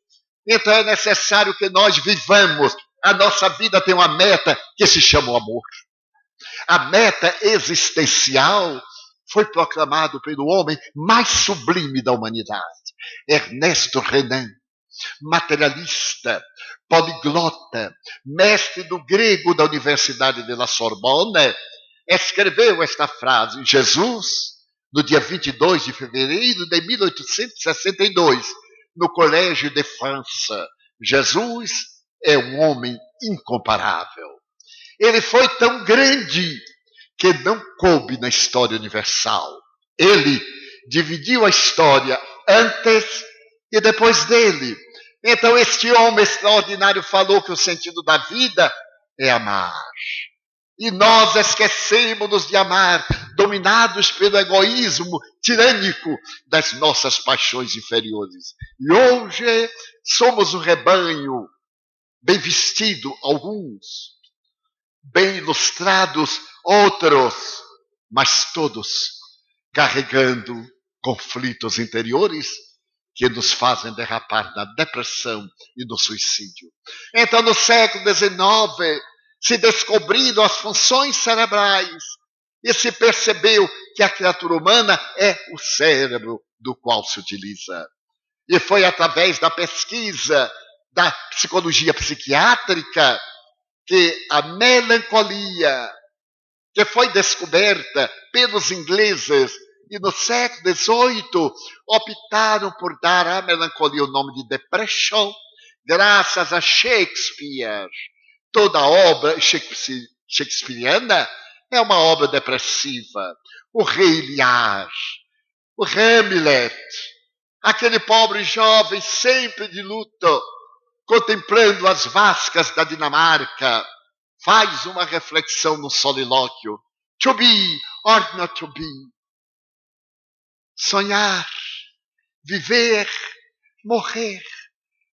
Então é necessário que nós vivamos. A nossa vida tem uma meta que se chama o amor. A meta existencial foi proclamado pelo homem mais sublime da humanidade, Ernesto Renan, materialista, poliglota, mestre do grego da Universidade de La Sorbonne, escreveu esta frase, Jesus, no dia 22 de fevereiro de 1862, no Colégio de França, Jesus é um homem incomparável. Ele foi tão grande que não coube na história universal. Ele dividiu a história antes e depois dele. Então este homem extraordinário falou que o sentido da vida é amar. E nós esquecemos de amar, dominados pelo egoísmo tirânico das nossas paixões inferiores. E hoje somos um rebanho bem vestido, alguns, bem ilustrados, outros, mas todos carregando conflitos interiores que nos fazem derrapar na depressão e no suicídio. Então, no século XIX, se descobriram as funções cerebrais e se percebeu que a criatura humana é o cérebro do qual se utiliza. E foi através da pesquisa da psicologia psiquiátrica que a melancolia, que foi descoberta pelos ingleses e no século XVIII optaram por dar à melancolia o nome de depression, graças a Shakespeare. Toda obra shakespeariana é uma obra depressiva. O Rei Lear, o Hamlet, aquele pobre jovem sempre de luto, contemplando as vascas da Dinamarca, faz uma reflexão no solilóquio. To be or not to be. Sonhar, viver, morrer.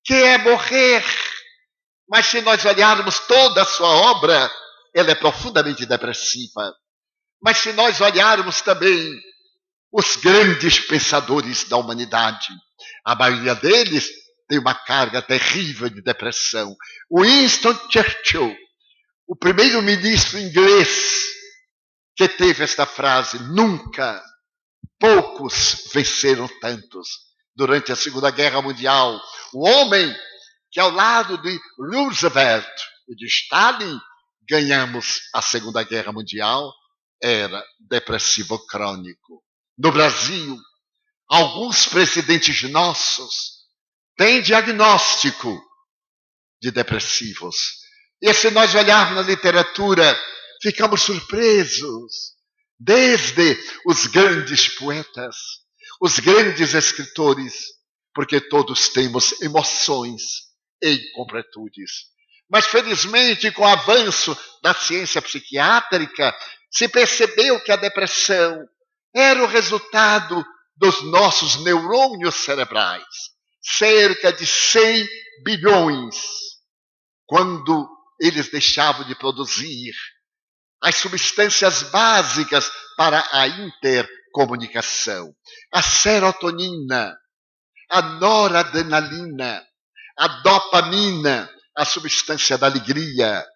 Que é morrer? Mas se nós olharmos toda a sua obra, ela é profundamente depressiva. Mas se nós olharmos também os grandes pensadores da humanidade, a maioria deles tem uma carga terrível de depressão. Winston Churchill, o primeiro-ministro inglês, que teve esta frase: nunca, poucos venceram tantos. Durante a Segunda Guerra Mundial, o homem que ao lado de Roosevelt e de Stalin ganhamos a Segunda Guerra Mundial, era depressivo crônico. No Brasil, alguns presidentes nossos têm diagnóstico de depressivos. E se nós olharmos na literatura, ficamos surpresos. Desde os grandes poetas, os grandes escritores, porque todos temos emoções e incompletudes. Mas, felizmente, com o avanço da ciência psiquiátrica, se percebeu que a depressão era o resultado dos nossos neurônios cerebrais. Cerca de 100 bilhões, quando eles deixavam de produzir as substâncias básicas para a intercomunicação. A serotonina, a noradrenalina, a dopamina, a substância da alegria.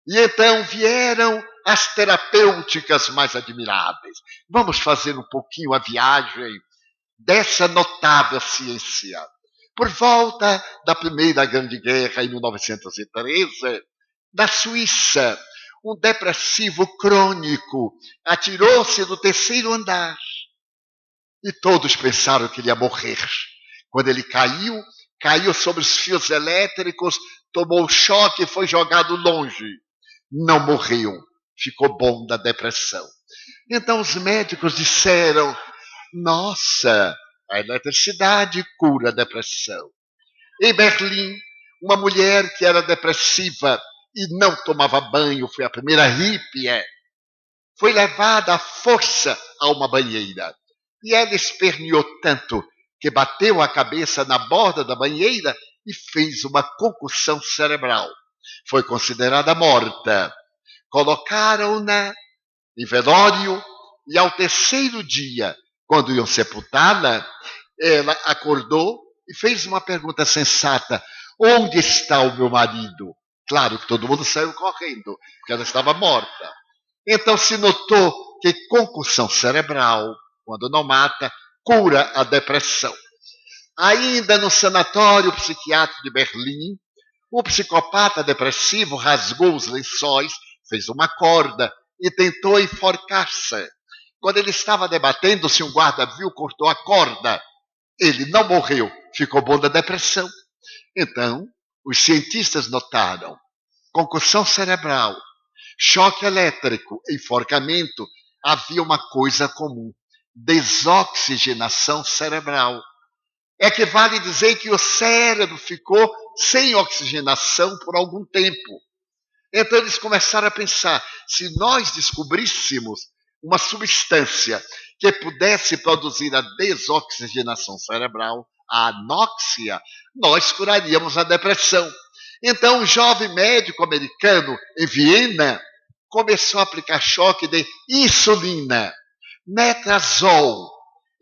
E então vieram as terapêuticas mais admiráveis. Vamos fazer um pouquinho a viagem dessa notável ciência. Por volta da Primeira Grande Guerra, em 1913, na Suíça, um depressivo crônico atirou-se do terceiro andar. E todos pensaram que ele ia morrer. Quando ele caiu sobre os fios elétricos, tomou um choque e foi jogado longe. Não morreu, ficou bom da depressão. Então os médicos disseram: nossa, a eletricidade cura a depressão. Em Berlim, uma mulher que era depressiva e não tomava banho, foi a primeira hippie, foi levada à força a uma banheira. E ela esperneou tanto que bateu a cabeça na borda da banheira e fez uma concussão cerebral. Foi considerada morta. Colocaram-na em velório e ao terceiro dia, quando iam sepultá-la, ela acordou e fez uma pergunta sensata: onde está o meu marido? Claro que todo mundo saiu correndo, porque ela estava morta. Então se notou que concussão cerebral, quando não mata, cura a depressão. Ainda no sanatório psiquiátrico de Berlim, o psicopata depressivo rasgou os lençóis, fez uma corda e tentou enforcar-se. Quando ele estava debatendo-se, um guarda viu, cortou a corda. Ele não morreu, ficou bom da depressão. Então, os cientistas notaram: concussão cerebral, choque elétrico, enforcamento, havia uma coisa comum: desoxigenação cerebral. É que vale dizer que o cérebro ficou sem oxigenação por algum tempo. Então eles começaram a pensar: se nós descobríssemos uma substância que pudesse produzir a desoxigenação cerebral, a anóxia, nós curaríamos a depressão. Então, um jovem médico americano em Viena começou a aplicar choque de insulina, metrazol,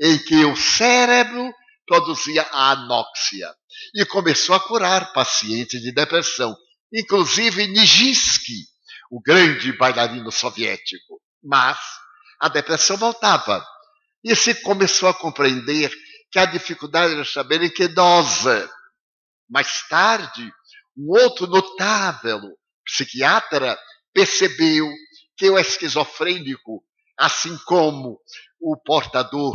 em que o cérebro produzia a anóxia. E começou a curar pacientes de depressão, inclusive Nijinsky, o grande bailarino soviético. Mas a depressão voltava. E se começou a compreender que a dificuldade era saber em que dose Mais tarde, um outro notável psiquiatra percebeu que o esquizofrênico, assim como o portador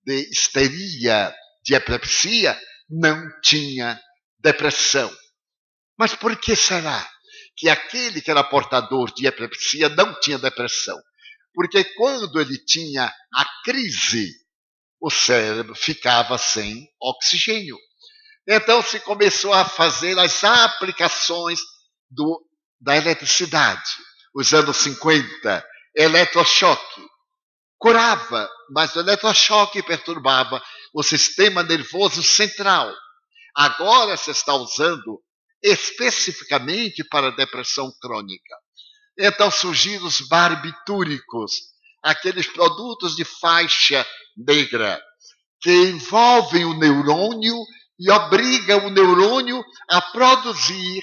de histeria, de epilepsia, não tinha depressão. Mas por que será que aquele que era portador de epilepsia não tinha depressão? Porque quando ele tinha a crise, o cérebro ficava sem oxigênio. Então se começou a fazer as aplicações da eletricidade. Os anos 50, eletrochoque. Curava, mas o eletrochoque perturbava o sistema nervoso central. Agora se está usando especificamente para depressão crônica. Então surgiram os barbitúricos, aqueles produtos de faixa negra, que envolvem o neurônio e obrigam o neurônio a produzir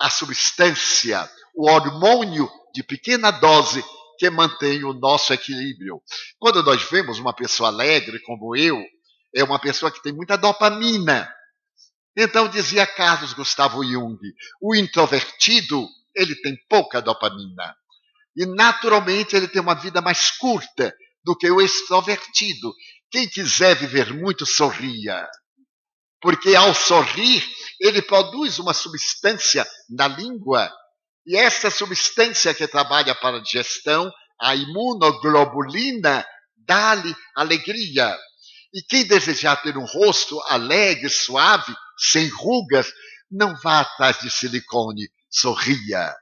a substância, o hormônio de pequena dose que mantém o nosso equilíbrio. Quando nós vemos uma pessoa alegre como eu, é uma pessoa que tem muita dopamina. Então dizia Carlos Gustavo Jung, o introvertido, ele tem pouca dopamina. E naturalmente ele tem uma vida mais curta do que o extrovertido. Quem quiser viver muito, sorria. Porque ao sorrir, ele produz uma substância na língua. E essa substância que trabalha para a digestão, a imunoglobulina, dá-lhe alegria. E quem desejar ter um rosto alegre, suave, sem rugas, não vá atrás de silicone, sorria.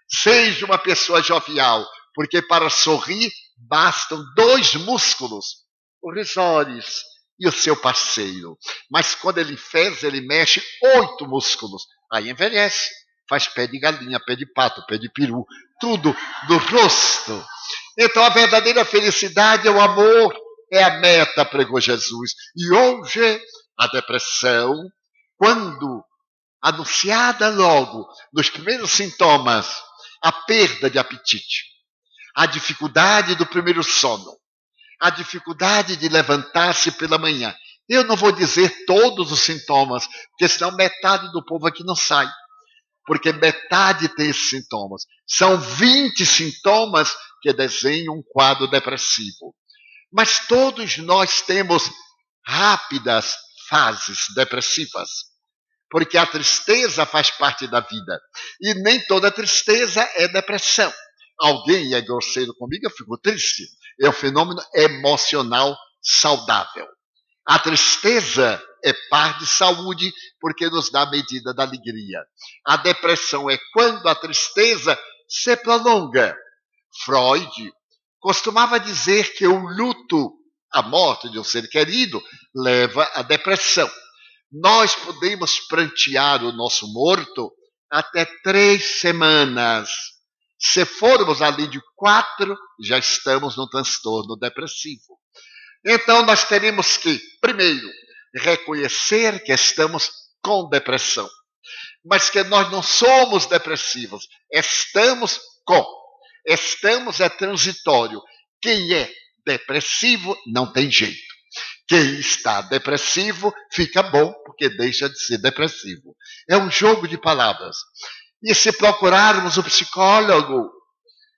Seja uma pessoa jovial, porque para sorrir bastam 2 músculos, o risóris e o seu parceiro. Mas quando ele fez, ele mexe 8 músculos. Aí envelhece. Faz pé de galinha, pé de pato, pé de peru, tudo do rosto. Então a verdadeira felicidade é o amor, é a meta, pregou Jesus. E hoje a depressão, quando anunciada logo nos primeiros sintomas, a perda de apetite, a dificuldade do primeiro sono, a dificuldade de levantar-se pela manhã. Eu não vou dizer todos os sintomas, porque senão metade do povo aqui não sai. Porque metade tem esses sintomas. São 20 sintomas que desenham um quadro depressivo. Mas todos nós temos rápidas fases depressivas. Porque a tristeza faz parte da vida. E nem toda tristeza é depressão. Alguém é grosseiro comigo, eu fico triste. É um fenômeno emocional saudável. A tristeza é par de saúde, porque nos dá a medida da alegria. A depressão é quando a tristeza se prolonga. Freud costumava dizer que o luto, a morte de um ser querido, leva à depressão. Nós podemos prantear o nosso morto até 3 semanas. Se formos além de 4, já estamos no transtorno depressivo. Então nós teremos que, primeiro, reconhecer que estamos com depressão, mas que nós não somos depressivos, estamos com. Estamos é transitório. Quem é depressivo não tem jeito. Quem está depressivo fica bom, porque deixa de ser depressivo. É um jogo de palavras. E se procurarmos o psicólogo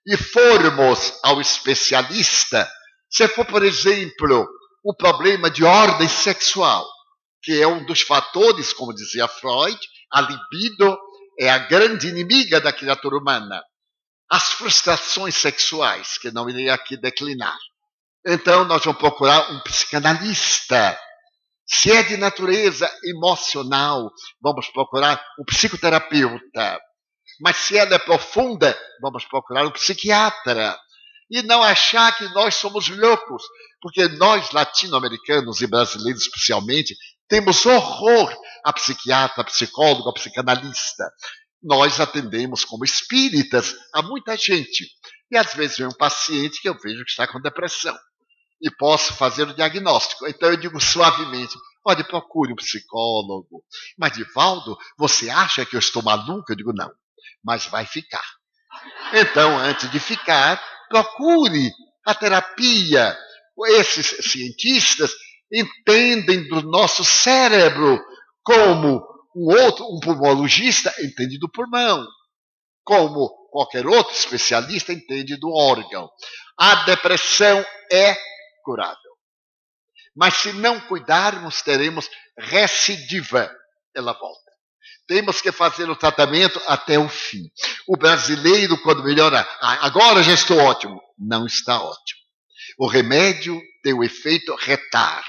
e formos ao especialista, se for, por exemplo, um problema de ordem sexual, que é um dos fatores, como dizia Freud, a libido é a grande inimiga da criatura humana. As frustrações sexuais, que não irei aqui declinar. Então, nós vamos procurar um psicanalista. Se é de natureza emocional, vamos procurar um psicoterapeuta. Mas se ela é profunda, vamos procurar um psiquiatra. E não achar que nós somos loucos, porque nós, latino-americanos e brasileiros especialmente, temos horror a psiquiatra, a psicólogo, a psicanalista. Nós atendemos como espíritas a muita gente. E às vezes vem um paciente que eu vejo que está com depressão. E posso fazer o diagnóstico. Então eu digo suavemente, olha, procure um psicólogo. Mas, Divaldo, você acha que eu estou maluco? Eu digo, não, mas vai ficar. Então, antes de ficar, procure a terapia. Esses cientistas entendem do nosso cérebro como Um pulmologista entende do pulmão, como qualquer outro especialista entende do órgão. A depressão é curável. Mas se não cuidarmos, teremos recidiva. Ela volta. Temos que fazer o tratamento até o fim. O brasileiro, quando melhora, agora já estou ótimo. Não está ótimo. O remédio tem o efeito retar.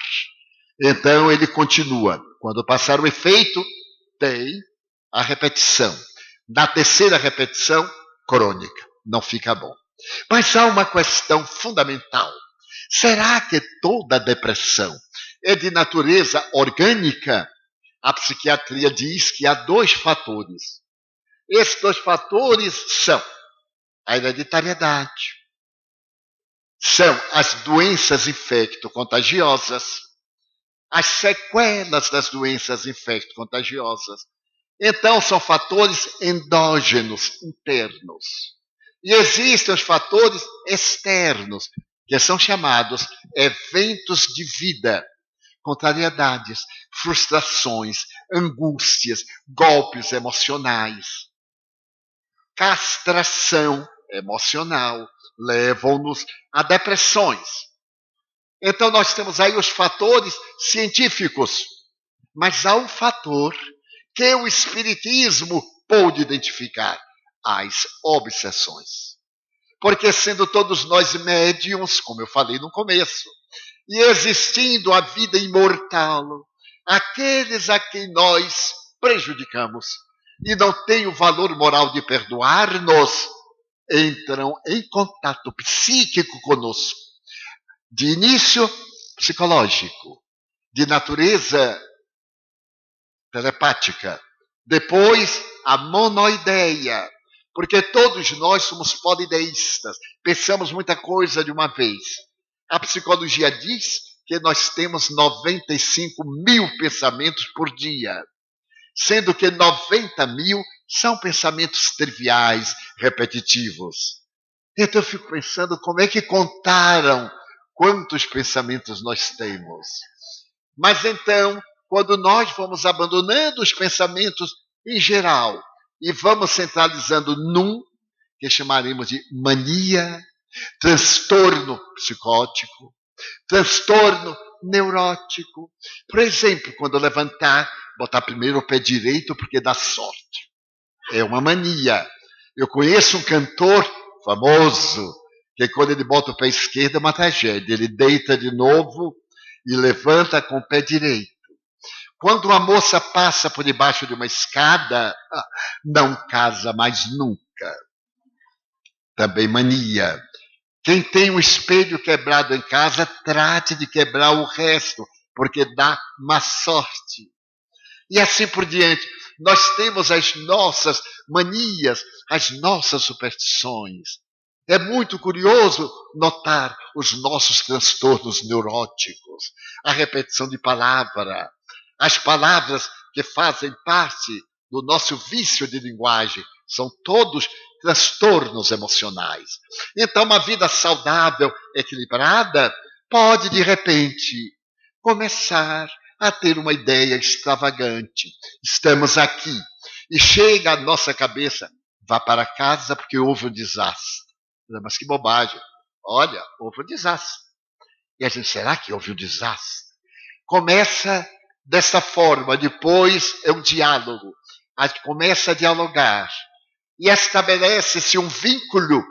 Então ele continua. Quando passar o efeito, tem a repetição. Na terceira repetição, crônica. Não fica bom. Mas há uma questão fundamental. Será que toda depressão é de natureza orgânica? A psiquiatria diz que há 2 fatores. Esses 2 fatores são a hereditariedade, são as doenças infecto-contagiosas, as sequelas das doenças infecto-contagiosas. Então, são fatores endógenos, internos. E existem os fatores externos, que são chamados eventos de vida, contrariedades, frustrações, angústias, golpes emocionais. Castração emocional levam-nos a depressões. Então nós temos aí os fatores científicos, mas há um fator que o Espiritismo pôde identificar, as obsessões. Porque sendo todos nós médiuns, como eu falei no começo, e existindo a vida imortal, aqueles a quem nós prejudicamos e não têm o valor moral de perdoar-nos, entram em contato psíquico conosco. De início, psicológico, de natureza telepática, depois a monoideia, porque todos nós somos polideístas, pensamos muita coisa de uma vez. A psicologia diz que nós temos 95 mil pensamentos por dia, sendo que 90 mil são pensamentos triviais, repetitivos. Então eu fico pensando como é que contaram quantos pensamentos nós temos. Mas então, quando nós vamos abandonando os pensamentos em geral e vamos centralizando num, que chamaremos de mania, transtorno psicótico, transtorno neurótico. Por exemplo, quando eu levantar, botar primeiro o pé direito porque dá sorte. É uma mania. Eu conheço um cantor famoso que quando ele bota o pé esquerdo é uma tragédia. Ele deita de novo e levanta com o pé direito. Quando uma moça passa por debaixo de uma escada, não casa mais nunca. Também mania. Quem tem um espelho quebrado em casa, trate de quebrar o resto, porque dá má sorte. E assim por diante. Nós temos as nossas manias, as nossas superstições. É muito curioso notar os nossos transtornos neuróticos, a repetição de palavra, as palavras que fazem parte do nosso vício de linguagem, são todos transtornos emocionais. Então, uma vida saudável, equilibrada, pode, de repente, começar a ter uma ideia extravagante. Estamos aqui e chega à nossa cabeça, vá para casa porque houve um desastre. Mas que bobagem. Olha, houve um desastre. E a gente, será que houve um desastre? Começa dessa forma, depois é um diálogo. A gente começa a dialogar. E estabelece-se um vínculo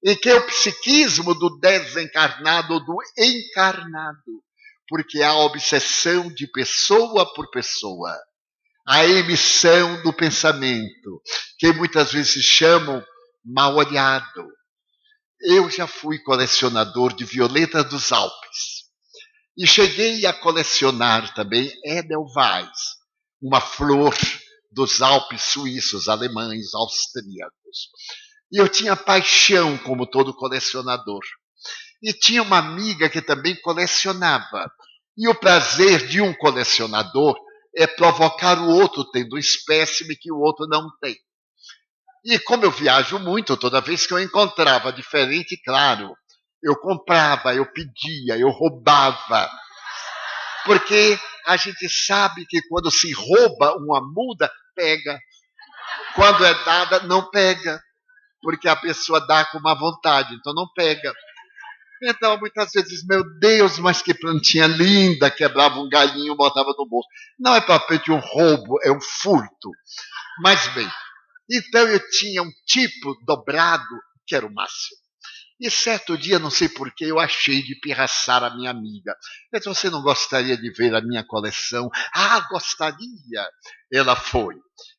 em que o psiquismo do desencarnado ou do encarnado, porque há a obsessão de pessoa por pessoa, a emissão do pensamento, que muitas vezes chamam mal-olhado. Eu já fui colecionador de violetas dos Alpes e cheguei a colecionar também Edelweiss, uma flor dos Alpes suíços, alemães, austríacos. E eu tinha paixão, como todo colecionador. E tinha uma amiga que também colecionava. E o prazer de um colecionador é provocar o outro tendo um espécime que o outro não tem. E como eu viajo muito, toda vez que eu encontrava diferente, claro, eu comprava, eu pedia, eu roubava. Porque a gente sabe que quando se rouba uma muda, pega. Quando é dada, não pega. Porque a pessoa dá com má vontade, então não pega. Então, muitas vezes, meu Deus, mas que plantinha linda, quebrava um galinho, botava no bolso. Não é propriamente um roubo, é um furto. Mas bem, então eu tinha um tipo dobrado, que era o máximo. E certo dia, não sei porquê, eu achei de pirraçar a minha amiga. Mas você não gostaria de ver a minha coleção? Ah, gostaria! Ela foi.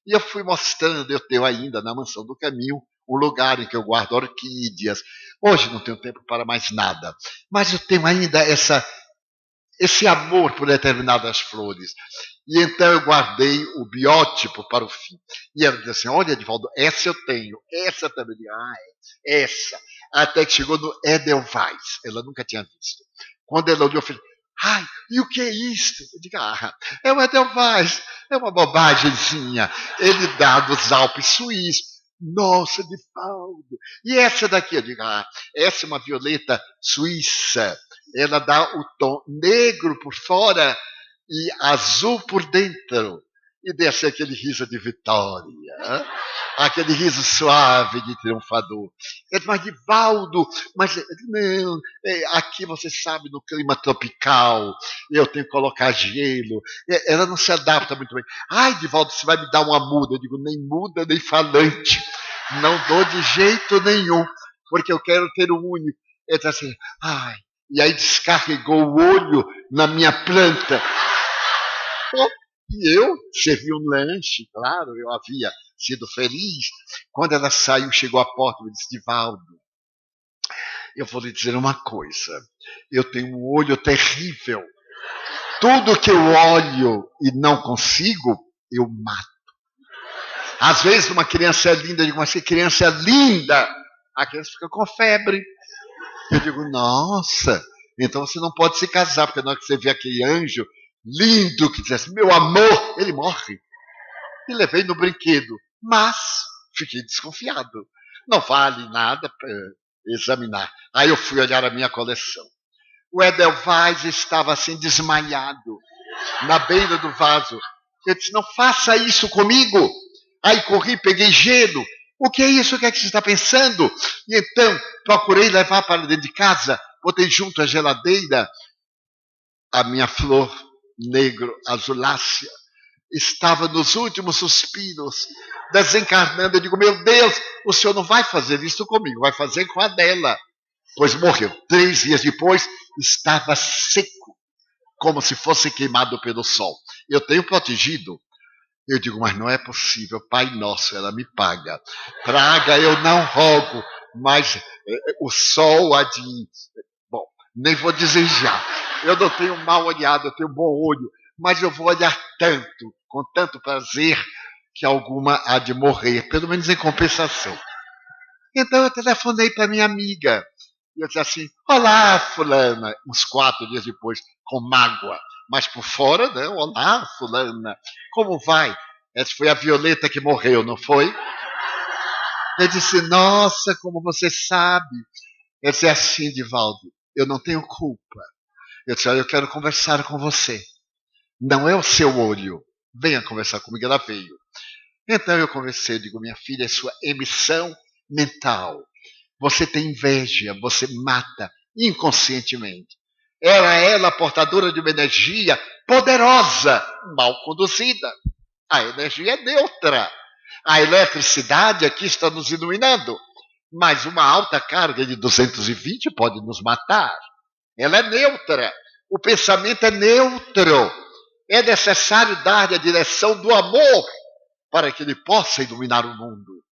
E eu fui mostrando, eu tenho ainda na Mansão do Caminho, o lugar em que eu guardo orquídeas. Hoje não tenho tempo para mais nada. Mas eu tenho ainda esse amor por determinadas flores. E então eu guardei o biótipo para o fim. E ela disse assim, olha, Edivaldo, essa eu tenho, essa também. Essa. Até que chegou no Edelweiss. Ela nunca tinha visto. Quando ela olhou, eu falei, ai, e o que é isso? Eu digo, é o Edelweiss. É uma bobagemzinha. Ele dá dos Alpes suíços. Nossa, Edivaldo. E essa daqui? Eu digo, essa é uma violeta suíça. Ela dá o tom negro por fora e azul por dentro. E desce aquele riso de vitória, aquele riso suave de triunfador. Ele diz, mas Edivaldo, mas não, aqui você sabe, no clima tropical, eu tenho que colocar gelo. Ela não se adapta muito bem. Ai, Edivaldo, você vai me dar uma muda? Eu digo, nem muda, nem falante. Não dou de jeito nenhum, porque eu quero ter um único. Ele diz assim, ai. E aí descarregou o olho na minha planta. E eu servi um lanche, claro, eu havia sido feliz. Quando ela saiu, chegou à porta e me disse, Edivaldo, eu vou lhe dizer uma coisa. Eu tenho um olho terrível. Tudo que eu olho e não consigo, eu mato. Às vezes uma criança é linda, eu digo, mas que criança é linda. A criança fica com febre. Eu digo, nossa, então você não pode se casar, porque na hora que você vê aquele anjo lindo que diz assim, meu amor, ele morre. E levei no brinquedo, mas fiquei desconfiado. Não vale nada para examinar. Aí eu fui olhar a minha coleção. O Edelweiss estava assim desmaiado, na beira do vaso. Eu disse, não faça isso comigo. Aí corri, peguei gelo. O que é isso? O que é que você está pensando? E então procurei levar para dentro de casa, botei junto à geladeira a minha flor negro azulácea. Estava nos últimos suspiros, desencarnando. Eu digo, meu Deus, o senhor não vai fazer isso comigo, vai fazer com a dela. Pois morreu. 3 dias depois, estava seco, como se fosse queimado pelo sol. Eu tenho protegido. Eu digo, mas não é possível, Pai Nosso, ela me paga. Praga eu não rogo, mas o sol há de... Bom, nem vou dizer já. Eu não tenho mal olhado, eu tenho bom olho, mas eu vou olhar tanto, com tanto prazer, que alguma há de morrer, pelo menos em compensação. Então eu telefonei para minha amiga. E eu disse assim, olá, fulana, uns 4 dias depois, com mágoa. Mas por fora, não, olá, fulana, como vai? Essa foi a Violeta que morreu, não foi? Eu disse, nossa, como você sabe. Eu disse assim, Edivaldo, eu não tenho culpa. Eu disse, olha, eu quero conversar com você. Não é o seu olho. Venha conversar comigo, ela veio. Então eu conversei, eu digo, minha filha, é sua emissão mental. Você tem inveja, você mata inconscientemente. Ela é portadora de uma energia poderosa, mal conduzida. A energia é neutra. A eletricidade aqui está nos iluminando. Mas uma alta carga de 220 pode nos matar. Ela é neutra. O pensamento é neutro. É necessário dar-lhe a direção do amor para que ele possa iluminar o mundo.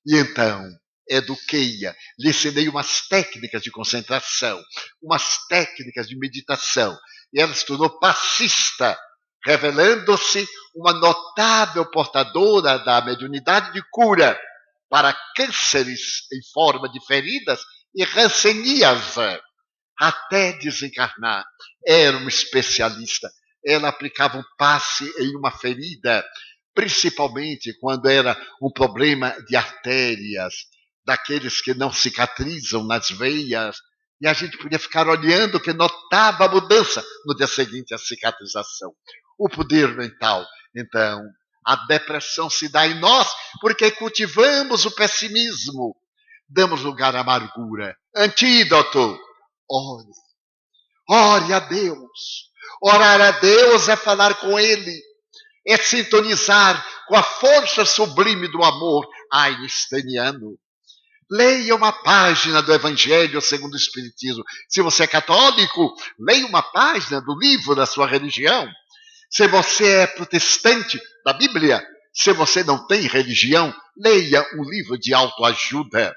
E então, eduquei-a, lhe ensinei umas técnicas de concentração, umas técnicas de meditação. E ela se tornou passista, revelando-se uma notável portadora da mediunidade de cura para cânceres em forma de feridas e ranceníase. Até desencarnar, era uma especialista. Ela aplicava um passe em uma ferida, principalmente quando era um problema de artérias, daqueles que não cicatrizam nas veias. E a gente podia ficar olhando que notava a mudança no dia seguinte, a cicatrização. O poder mental. Então, a depressão se dá em nós porque cultivamos o pessimismo. Damos lugar à amargura. Antídoto. Ore. Ore a Deus. Orar a Deus é falar com Ele. É sintonizar com a força sublime do amor einsteiniano. Leia uma página do Evangelho segundo o Espiritismo. Se você é católico, leia uma página do livro da sua religião. Se você é protestante, da Bíblia. Se você não tem religião, leia um livro de autoajuda.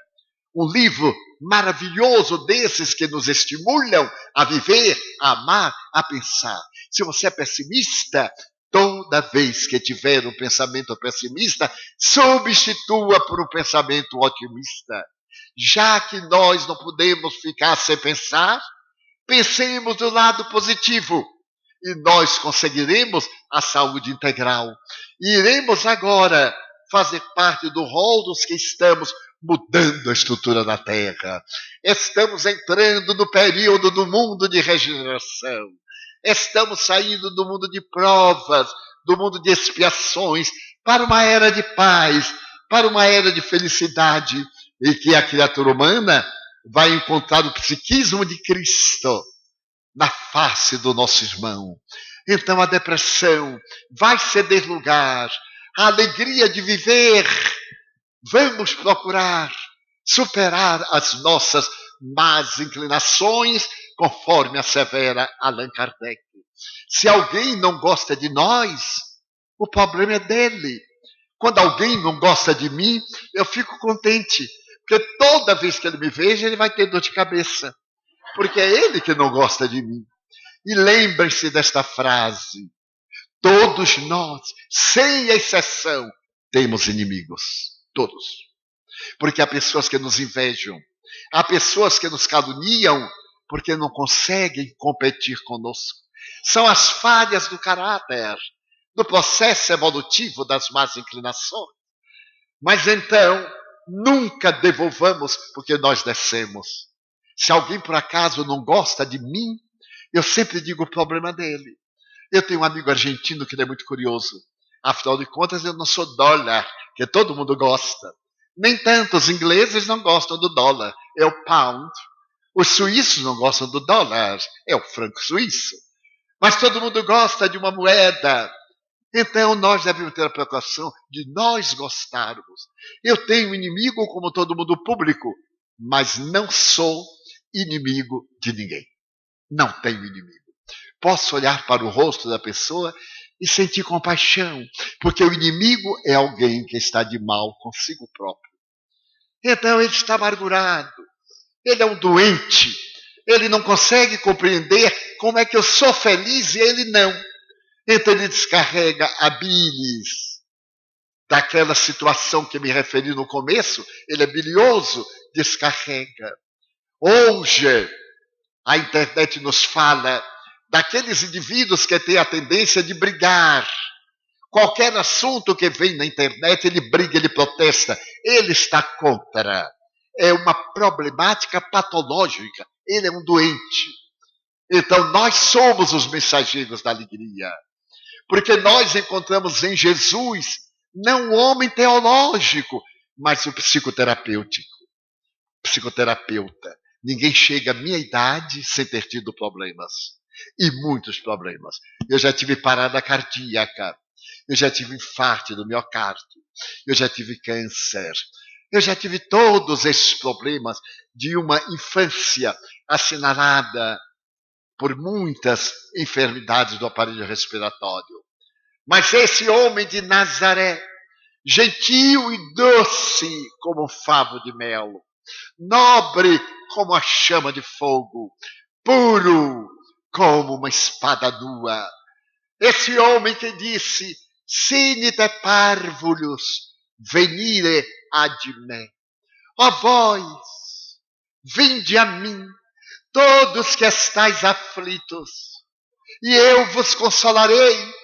Um livro maravilhoso desses que nos estimulam a viver, a amar, a pensar. Se você é pessimista, toda vez que tiver um pensamento pessimista, substitua por um pensamento otimista. Já que nós não podemos ficar sem pensar, pensemos do lado positivo. E nós conseguiremos a saúde integral. E iremos agora fazer parte do rol dos que estamos mudando a estrutura da Terra. Estamos entrando no período do mundo de regeneração. Estamos saindo do mundo de provas, do mundo de expiações, para uma era de paz, para uma era de felicidade, e que a criatura humana vai encontrar o psiquismo de Cristo na face do nosso irmão. Então a depressão vai ceder lugar à alegria de viver. Vamos procurar superar as nossas más inclinações, conforme assevera Allan Kardec. Se alguém não gosta de nós, o problema é dele. Quando alguém não gosta de mim, eu fico contente, porque toda vez que ele me veja, ele vai ter dor de cabeça, porque é ele que não gosta de mim. E lembrem-se desta frase: todos nós, sem exceção, temos inimigos. Todos. Porque há pessoas que nos invejam, há pessoas que nos caluniam, porque não conseguem competir conosco. São as falhas do caráter, do processo evolutivo das más inclinações. Mas então, nunca devolvamos porque nós descemos. Se alguém por acaso não gosta de mim, eu sempre digo o problema dele. Eu tenho um amigo argentino que ele é muito curioso. Afinal de contas, eu não sou dólar, que todo mundo gosta. Nem tanto, os ingleses não gostam do dólar, é o pound. Os suíços não gostam do dólar, é o franco suíço. Mas todo mundo gosta de uma moeda. Então nós devemos ter a preocupação de nós gostarmos. Eu tenho um inimigo como todo mundo público, mas não sou inimigo de ninguém. Não tenho inimigo. Posso olhar para o rosto da pessoa e sentir compaixão, porque o inimigo é alguém que está de mal consigo próprio. Então ele está amargurado, ele é um doente, ele não consegue compreender como é que eu sou feliz e ele não. Então ele descarrega a bilis daquela situação que me referi no começo, ele é bilioso, descarrega. Hoje, a internet nos fala daqueles indivíduos que têm a tendência de brigar. Qualquer assunto que vem na internet, ele briga, ele protesta, ele está contra. É uma problemática patológica, ele é um doente. Então nós somos os mensageiros da alegria, porque nós encontramos em Jesus não o homem teológico, mas o psicoterapêutico, psicoterapeuta. Ninguém chega à minha idade sem ter tido problemas, e muitos problemas. Eu já tive parada cardíaca, eu já tive infarto do miocárdio, eu já tive câncer, eu já tive todos esses problemas de uma infância assinalada por muitas enfermidades do aparelho respiratório. Mas esse homem de Nazaré, gentil e doce como um favo de mel, nobre como a chama de fogo, puro como uma espada nua. Esse homem que disse: sine te parvulus, venire ad me. Ó vós, vinde a mim, todos que estáis aflitos, e eu vos consolarei.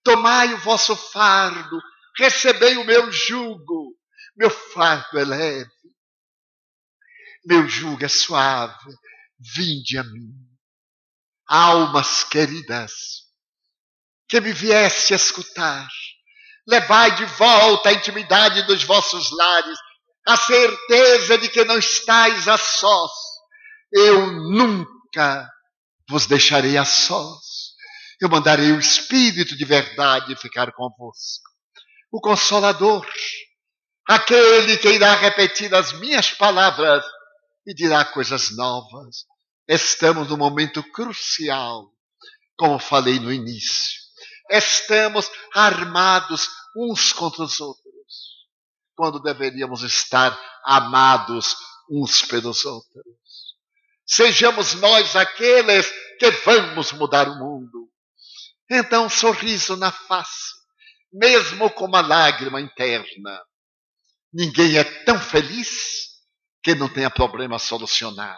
Tomai o vosso fardo, recebei o meu jugo. Meu fardo é leve, meu jugo é suave. vinde a mim. Almas queridas, que me vieste a escutar, levai de volta a intimidade dos vossos lares, a certeza de que não estáis a sós. Eu nunca vos deixarei a sós. Eu mandarei o Espírito de verdade ficar convosco. O Consolador, aquele que irá repetir as minhas palavras e dirá coisas novas. Estamos num momento crucial, como falei no início. Estamos armados uns contra os outros, quando deveríamos estar amados uns pelos outros. Sejamos nós aqueles que vamos mudar o mundo. Então, um sorriso na face, mesmo com uma lágrima interna. Ninguém é tão feliz que não tenha problema a solucionar.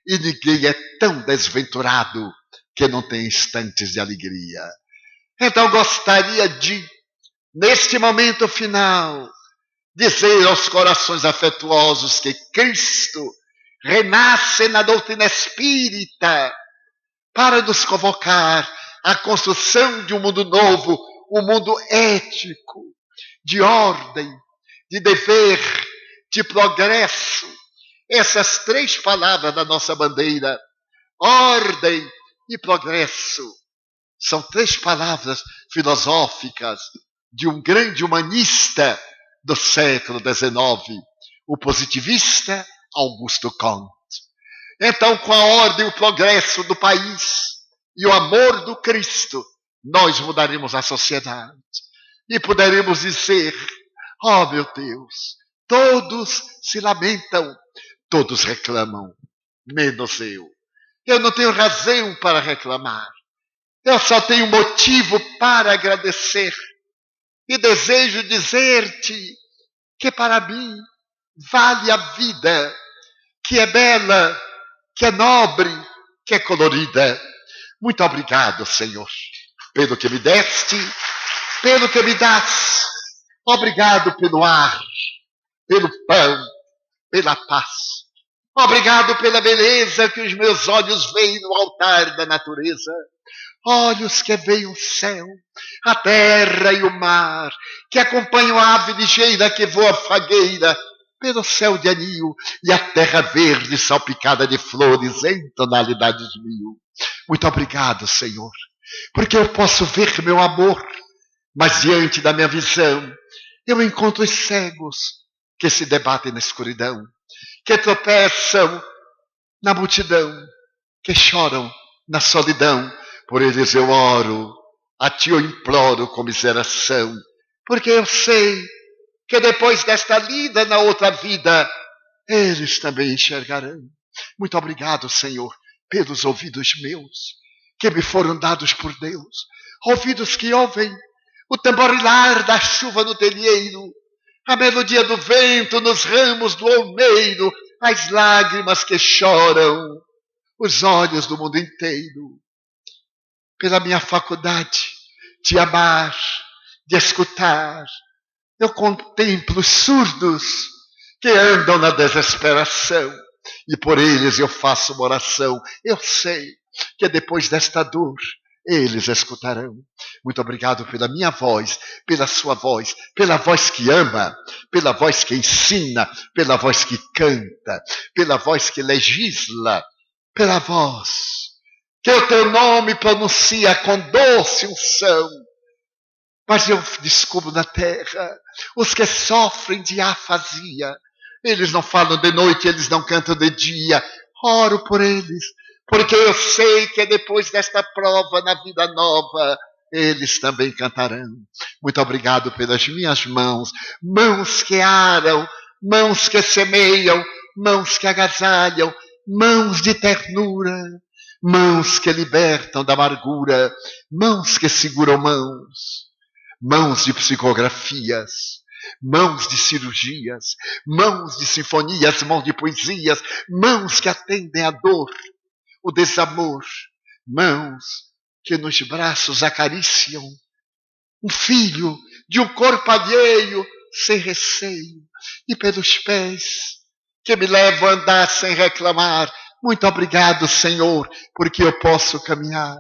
E ninguém é tão desventurado que não tenha instantes de alegria. Então, gostaria de, neste momento final, dizer aos corações afetuosos que Cristo renasce na doutrina espírita para nos convocar à construção de um mundo novo, um mundo ético, de ordem, de dever, de progresso. Essas três palavras da nossa bandeira, ordem e progresso, são três palavras filosóficas de um grande humanista do século XIX, o positivista Augusto Comte. Então, com a ordem e o progresso do país e o amor do Cristo, nós mudaremos a sociedade e poderemos dizer: oh meu Deus, todos se lamentam, todos reclamam, menos eu. Eu não tenho razão para reclamar. Eu só tenho motivo para agradecer. E desejo dizer-te que para mim vale a vida, que é bela, que é nobre, que é colorida. Muito obrigado, Senhor, pelo que me deste, pelo que me dás. Obrigado pelo ar, pelo pão, pela paz. Obrigado pela beleza que os meus olhos veem no altar da natureza. Olhos que veem o céu, a terra e o mar, que acompanham a ave ligeira que voa fagueira pelo céu de anil e a terra verde salpicada de flores em tonalidades mil. Muito obrigado, Senhor, porque eu posso ver meu amor, mas diante da minha visão eu encontro os cegos que se debatem na escuridão, que tropeçam na multidão, que choram na solidão. Por eles eu oro, a ti eu imploro comiseração, porque eu sei que depois desta lida na outra vida, eles também enxergarão. Muito obrigado, Senhor, pelos ouvidos meus, que me foram dados por Deus, ouvidos que ouvem o tamborilar da chuva no telheiro, a melodia do vento nos ramos do olmeiro, as lágrimas que choram, os olhos do mundo inteiro. Pela minha faculdade de amar, de escutar, eu contemplo os surdos que andam na desesperação e por eles eu faço uma oração. Eu sei que depois desta dor eles escutarão. Muito obrigado pela minha voz, pela sua voz, pela voz que ama, pela voz que ensina, pela voz que canta, pela voz que legisla, pela voz que o teu nome pronuncia com doce unção. Mas eu descubro na terra os que sofrem de afasia. Eles não falam de noite, eles não cantam de dia. Oro por eles, porque eu sei que depois desta prova na vida nova, eles também cantarão. Muito obrigado pelas minhas mãos, mãos que aram, mãos que semeiam, mãos que agasalham, mãos de ternura, mãos que libertam da amargura, mãos que seguram mãos, mãos de psicografias, mãos de cirurgias, mãos de sinfonias, mãos de poesias, mãos que atendem a dor, o desamor, mãos que nos braços acariciam um filho de um corpo alheio sem receio, e pelos pés que me levam a andar sem reclamar, Muito obrigado, Senhor, porque eu posso caminhar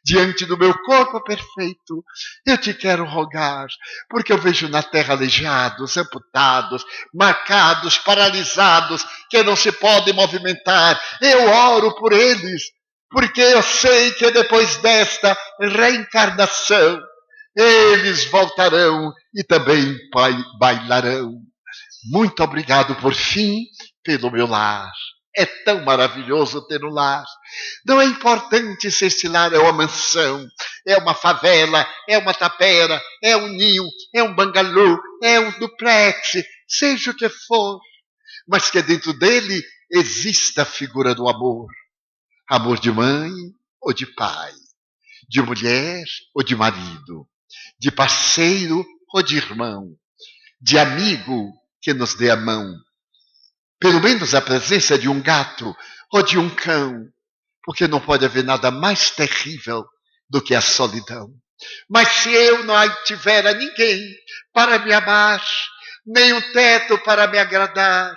diante do meu corpo perfeito. Eu te quero rogar, porque eu vejo na terra aleijados, amputados, marcados, paralisados, que não se podem movimentar. Eu oro por eles, porque eu sei que depois desta reencarnação, eles voltarão e também bailarão. Muito obrigado, por fim, pelo meu lar. É tão maravilhoso ter um lar. Não é importante se este lar é uma mansão, é uma favela, é uma tapera, é um ninho, é um bangalô, é um duplex, seja o que for. Mas que dentro dele exista a figura do amor. Amor de mãe ou de pai, de mulher ou de marido, de parceiro ou de irmão, de amigo que nos dê a mão. Pelo menos a presença de um gato ou de um cão, porque não pode haver nada mais terrível do que a solidão. Mas se eu não tiver a ninguém para me amar, nem um teto para me agradar,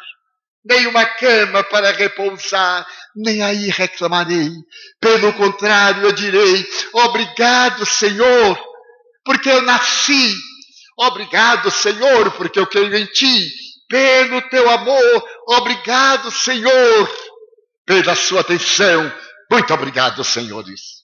nem uma cama para repousar, nem aí reclamarei. Pelo contrário, eu direi: obrigado, Senhor, porque eu nasci. Obrigado, Senhor, porque eu creio em Ti. Pelo Teu amor, obrigado, Senhor, pela Sua atenção. Muito obrigado, senhores.